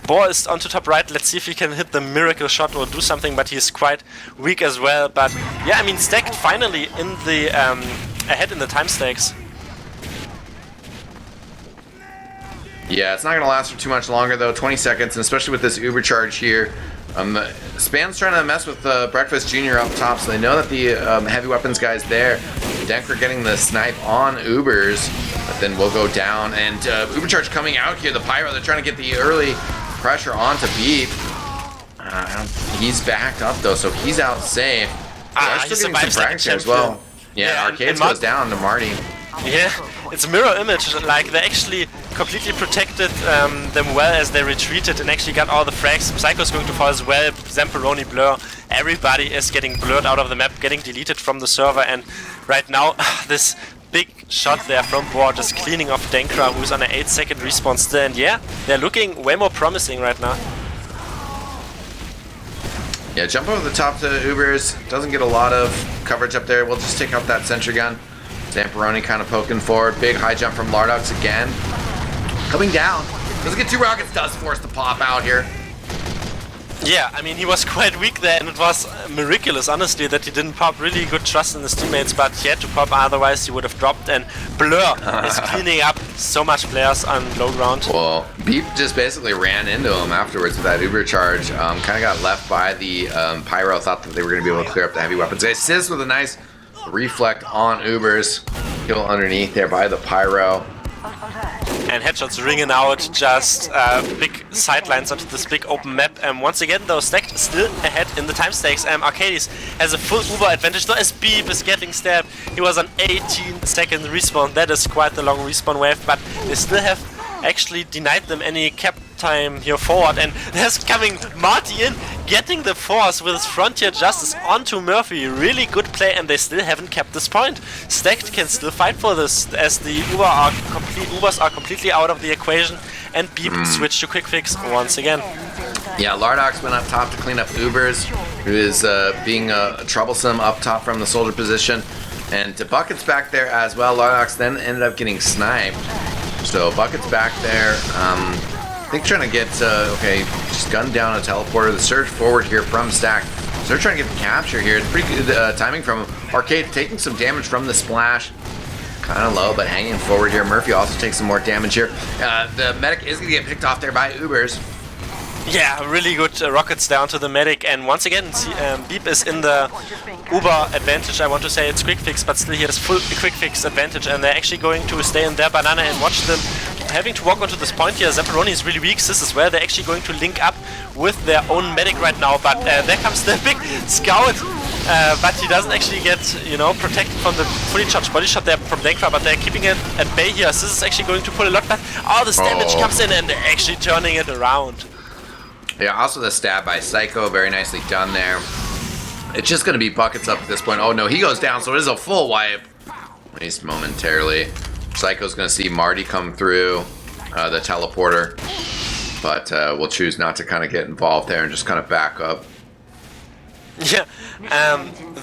Boar is onto top right. Let's see if he can hit the miracle shot or do something, but he's quite weak as well. But yeah, I mean, Stacked finally in the ahead in the time stakes. Yeah, it's not going to last for too much longer though. 20 seconds, and especially with this Uber charge here. Span's trying to mess with Breakfast Jr. up top, so they know that the heavy weapons guy's there. Denker getting the snipe on Ubers, but then will go down. And Ubercharge coming out here. The Pyro, they're trying to get the early pressure onto Beep. He's backed up though, so he's out safe. He still getting survives some like a frags here as champion. well. Yeah, Arcades goes down to Marty. Yeah, it's a mirror image. Like, they actually completely protected them well as they retreated and actually got all the frags. Psycho's going to fall as well. Zamperoni, Blur. Everybody is getting blurred out of the map, getting deleted from the server. And right now, this big shot there from board is cleaning off Denkra, who's on an 8-second respawn still. And yeah, they're looking way more promising right now. Yeah, jump over the top to Ubers. Doesn't get a lot of coverage up there. We'll just take out that sentry gun. Zamperoni kind of poking forward. Big high jump from Lardox again. Coming down. Doesn't get 2 rockets. Does force the pop out here. Yeah, I mean, he was quite weak there, and it was miraculous, honestly, that he didn't pop. Really good trust in his teammates, but he had to pop, otherwise he would have dropped. And Blur is cleaning up so much players on low ground. Well, Beep just basically ran into him afterwards with that Uber charge. Kind of got left by the Pyro. Thought that they were going to be able to clear up the heavy weapons. They assist with a nice reflect on Ubers. Kill underneath there by the Pyro. And headshots ringing out, just big sidelines onto this big open map. Once again, though, Stacked is still ahead in the time stakes. Arcades has a full Uber advantage, though, as Beep is getting stabbed. He was on 18-second respawn. That is quite a long respawn wave, but they still have actually denied them any cap time here forward. And there's coming Marty in, getting the force with his Frontier Justice onto Murphy. Really good play, and they still haven't kept this point. Stacked can still fight for this, as the Ubers are completely out of the equation, and Beep switch to quick fix once again. Yeah, Lardox went up top to clean up Ubers, who is being troublesome up top from the soldier position. And Bucket's back there as well. Lardox then ended up getting sniped. So Bucket's back there. I think trying to get, okay, just gunned down a teleporter. The surge forward here from Stack. So they're trying to get the capture here. It's pretty good timing from him. Arcade taking some damage from the splash. Kind of low, but hanging forward here. Murphy also takes some more damage here. The medic is going to get picked off there by Ubers. Yeah, really good rockets down to the medic, and once again, Beep is in the Uber advantage. I want to say it's quick fix, but still he has full quick fix advantage, and they're actually going to stay in their banana and watch them having to walk onto this point here. Zamperoni is really weak. This is where they're actually going to link up with their own medic right now, but there comes the big scout. But he doesn't actually get, protected from the fully charged body shot there from Denkra, but they're keeping it at bay here. This is actually going to pull a lot back. All this damage comes in, and they're actually turning it around. Yeah, also the stab by Psycho, very nicely done there. It's just going to be Buckets up at this point. Oh no, he goes down, so it is a full wipe. At least momentarily. Psycho's going to see Marty come through the teleporter, but we'll choose not to kind of get involved there and just kind of back up. Yeah,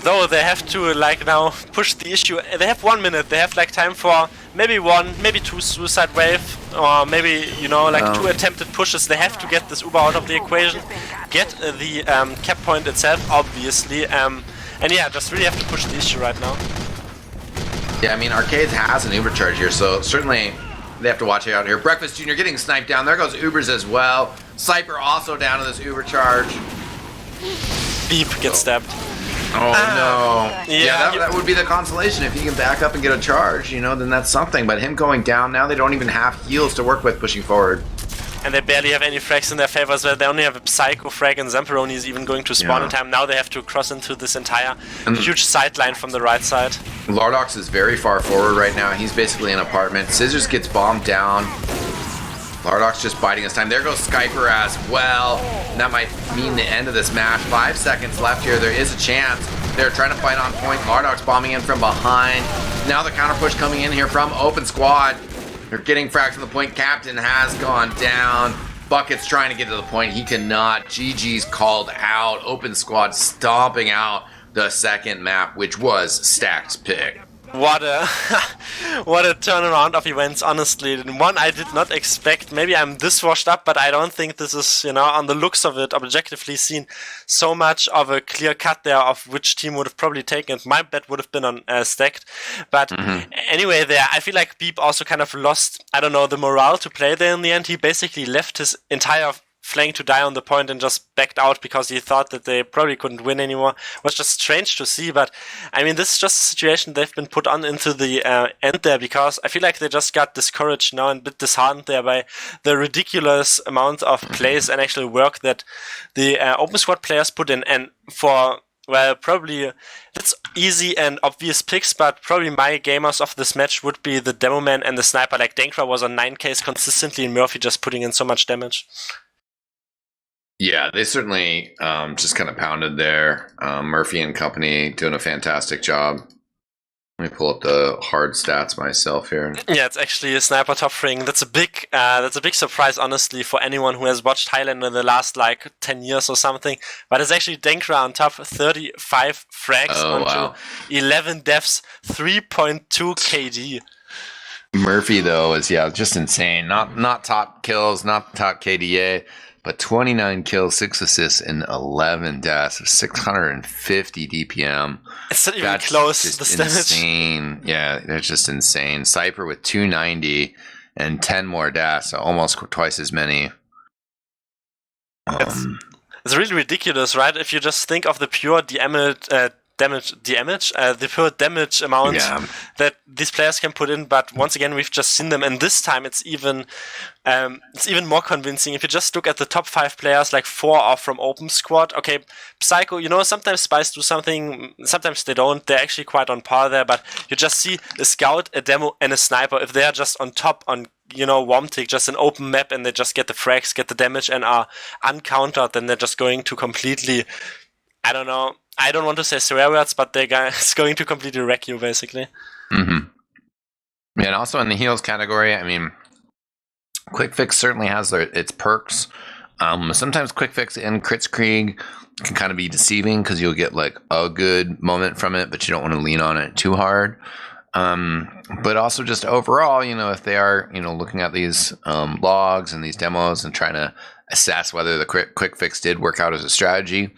though they have to now push the issue. They have 1 minute. They have time for maybe 1, maybe 2 suicide wave, or maybe 2 attempted pushes. They have to get this Uber out of the equation, get the cap point itself, obviously, and yeah, just really have to push the issue right now. Yeah, I mean, Arcades has an Uber charge here, so certainly they have to watch out here. Breakfast Jr. getting sniped down. There goes Ubers as well. Cypher also down to this Uber charge. Beep gets stabbed. Oh no. Yeah, that would be the consolation. If he can back up and get a charge, then that's something. But him going down, now they don't even have heals to work with pushing forward. And they barely have any frags in their favor as well. They only have a Psycho frag, and Zamperoni is even going to spawn in time. Now they have to cross into this entire huge sideline from the right side. Lardox is very far forward right now. He's basically in an apartment. Scissors gets bombed down. Lardox just biding his time. There goes Skyper as well. And that might mean the end of this match. 5 seconds left here. There is a chance. They're trying to fight on point. Lardox bombing in from behind. Now the counter push coming in here from Open Squad. They're getting frags to the point. Captain has gone down. Bucket's trying to get to the point. He cannot. GG's called out. Open Squad stomping out the second map, which was Stack's pick. What a turnaround of events, honestly. One I did not expect. Maybe I'm this washed up, but I don't think this is, on the looks of it, objectively seen, so much of a clear cut there of which team would have probably taken it. My bet would have been on Stacked. But anyway, there, I feel like Beep also kind of lost, the morale to play there in the end. He basically left his entire flank to die on the point and just backed out because he thought that they probably couldn't win anymore. It was just strange to see, but I mean, this is just a situation they've been put on into the end there, because I feel like they just got discouraged now and a bit disheartened there by the ridiculous amount of plays and actual work that the open squad players put in. And for, well, probably that's easy and obvious picks, but probably my gamers of this match would be the Demo Man and the Sniper. Like, Dankra was on 9Ks consistently and Murphy just putting in so much damage. Yeah, they certainly just kind of pounded there. Murphy and company doing a fantastic job. Let me pull up the hard stats myself here. Yeah, it's actually a Sniper top ring. That's a big surprise, honestly, for anyone who has watched Highlander in the last, like, 10 years or something. But it's actually Dankra on top, 35 frags onto 11 deaths, 3.2 KD. Murphy, though, is, just insane. Not top kills, not top KDA, but 29 kills, 6 assists, and 11 deaths, 650 DPM. It's not even close. Just insane. Yeah, that's just insane. Cypher with 290 and 10 more deaths, so almost twice as many. It's really ridiculous, right? If you just think of the pure the pure damage amount that these players can put in, but once again we've just seen them, and this time it's even more convincing. If you just look at the top 5 players, like 4 are from open squad. Okay, Psycho, sometimes Spies do something, sometimes they don't. They're actually quite on par there, but you just see a Scout, a Demo, and a Sniper. If they're just on top on Womtic, just an open map, and they just get the frags, get the damage, and are uncountered, then they're just going to completely, I don't know, I don't want to say swear words, but it's going to completely wreck you, basically. Mm-hmm. Yeah, and also in the heals category, I mean, Quick Fix certainly has its perks. Sometimes Quick Fix in Kritzkrieg can kind of be deceiving because you'll get like a good moment from it, but you don't want to lean on it too hard. But also just overall, if they are, looking at these logs and these demos and trying to assess whether the Quick Fix did work out as a strategy,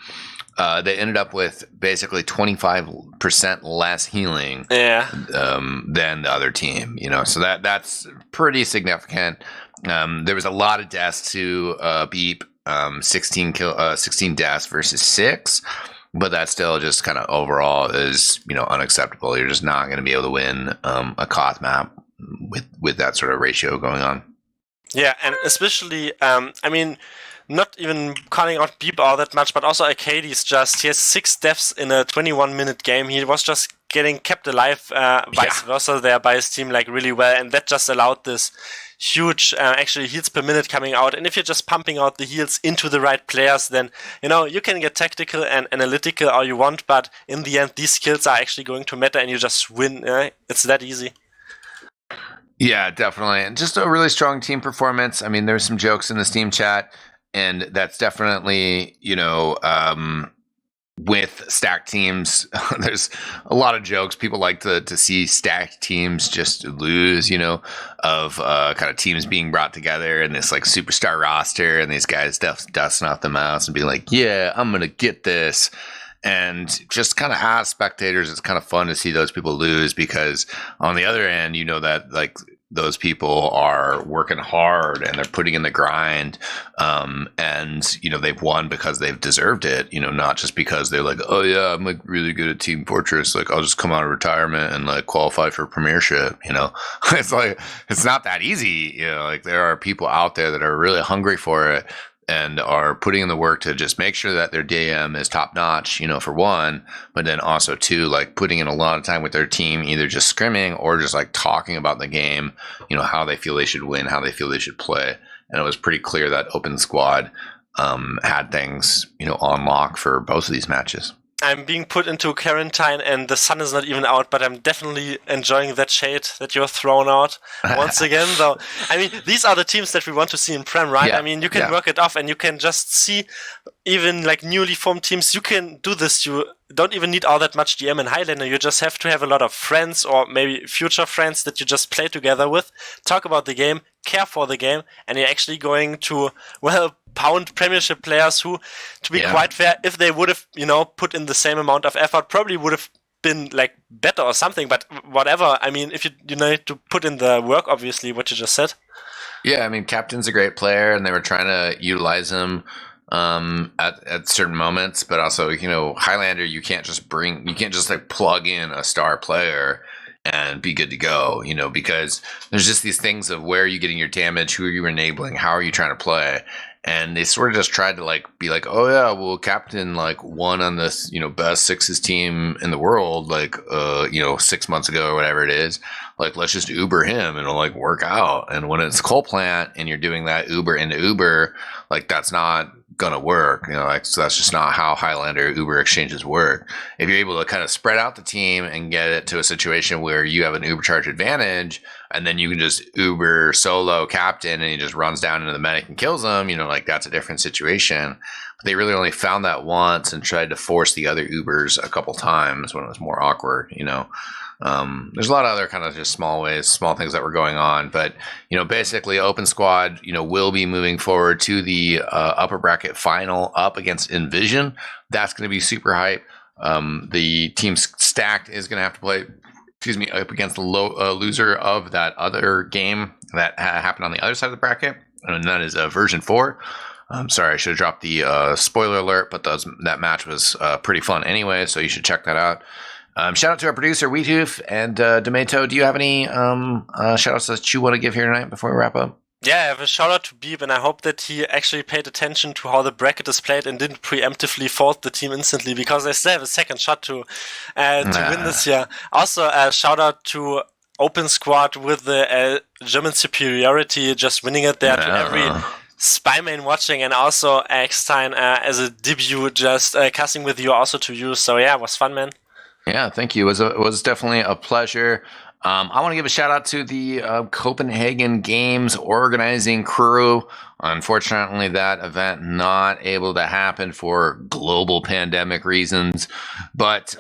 they ended up with basically 25% less healing than the other team, so that's pretty significant. There was a lot of deaths to Beep, 16 deaths versus 6, but that still just kind of overall is, unacceptable. You're just not going to be able to win a Koth map with that sort of ratio going on. Yeah, and especially, not even calling out Beep all that much, but also Arcades he has 6 deaths in a 21-minute game. He was just getting kept alive, vice versa there by his team, like, really well, and that just allowed this huge, actually, heals per minute coming out. And if you're just pumping out the heals into the right players, then, you can get tactical and analytical all you want, but in the end, these skills are actually going to matter, and you just win. It's that easy. Yeah, definitely. And just a really strong team performance. I mean, there's some jokes in the Steam chat, and that's definitely, with stacked teams, there's a lot of jokes. People like to see stacked teams just lose, of kind of teams being brought together and this like superstar roster and these guys dusting off the mouse and being like, yeah, I'm going to get this. And just kind of as spectators, it's kind of fun to see those people lose, because on the other end, that like those people are working hard and they're putting in the grind, and they've won because they've deserved it, not just because they're like, oh yeah, I'm like really good at Team Fortress, like I'll just come out of retirement and like qualify for Premiership. It's like, it's not that easy. Like there are people out there that are really hungry for it and are putting in the work to just make sure that their DM is top notch, for one, but then also two, like putting in a lot of time with their team, either just scrimming or just like talking about the game, how they feel they should win, how they feel they should play. And it was pretty clear that Open Squad had things, on lock for both of these matches. I'm being put into quarantine and the sun is not even out, but I'm definitely enjoying that shade that you're thrown out once again, though. I mean, these are the teams that we want to see in Prem, right? Yeah, I mean, you can work it off and you can just see even like newly formed teams. You can do this. You don't even need all that much DM in Highlander. You just have to have a lot of friends or maybe future friends that you just play together with, talk about the game, care for the game, and you're actually going to, pound Premiership players who, to be quite fair, if they would have, put in the same amount of effort, probably would have been like better or something, but whatever. I mean, if you need to put in the work, obviously, what you just said. Yeah, I mean, Captain's a great player, and they were trying to utilize him at certain moments, but also, Highlander, you can't just like plug in a star player and be good to go, because there's just these things of where are you getting your damage, who are you enabling, how are you trying to play, and they sort of just tried to like be like, oh yeah, well, Captain like won on this, best sixes team in the world, like 6 months ago or whatever it is. Like, let's just Uber him and it'll like work out. And when it's coal plant and you're doing that Uber into Uber, like that's not gonna work. So that's just not how Highlander Uber exchanges work. If you're able to kind of spread out the team and get it to a situation where you have an Uber charge advantage, and then you can just Uber solo Captain and he just runs down into the medic and kills him, like that's a different situation. But they really only found that once and tried to force the other Ubers a couple times when it was more awkward, There's a lot of other kind of just small things that were going on, but basically Open Squad, will be moving forward to the upper bracket final up against Envision. That's going to be super hype. The team stacked is going to have to play, up against the loser of that other game that happened on the other side of the bracket, and that is version 4. I'm sorry, I should have dropped the spoiler alert, but that match was pretty fun anyway, so you should check that out. Shout out to our producer, Wiethoofd, and Domaytoe. Do you have any shout outs that you want to give here tonight before we wrap up? Yeah, I have a shout out to Beeb, and I hope that he actually paid attention to how the bracket is played and didn't preemptively fault the team instantly, because they still have a second shot to win this year. Also, a shout out to Open Squad with the German superiority, just winning it there to every spy main watching, and also eXtine as a debut, just casting with you also to you. So yeah, it was fun, man. Yeah, thank you. It was definitely a pleasure. I want to give a shout out to the Copenhagen Games organizing crew. Unfortunately, that event not able to happen for global pandemic reasons. But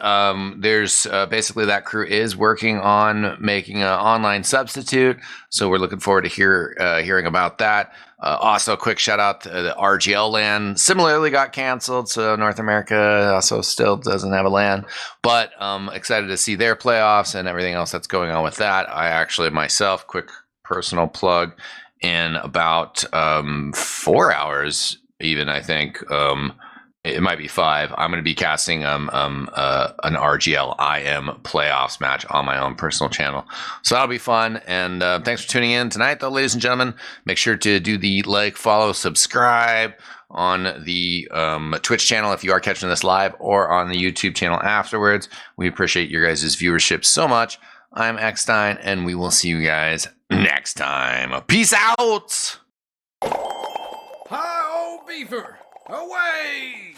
there's basically that crew is working on making an online substitute. So we're looking forward to hearing about that. Also, a quick shout out to the RGL LAN. Similarly got canceled, so North America also still doesn't have a LAN. But excited to see their playoffs and everything else that's going on with that. I actually myself, quick personal plug, in about 4 hours, even I think. It might be 5. I'm going to be casting an RGL IM playoffs match on my own personal channel. So that'll be fun. And thanks for tuning in tonight, though, ladies and gentlemen. Make sure to do the like, follow, subscribe on the Twitch channel if you are catching this live, or on the YouTube channel afterwards. We appreciate your guys' viewership so much. I'm eXtine, and we will see you guys next time. Peace out! Hi, old beaver! Away!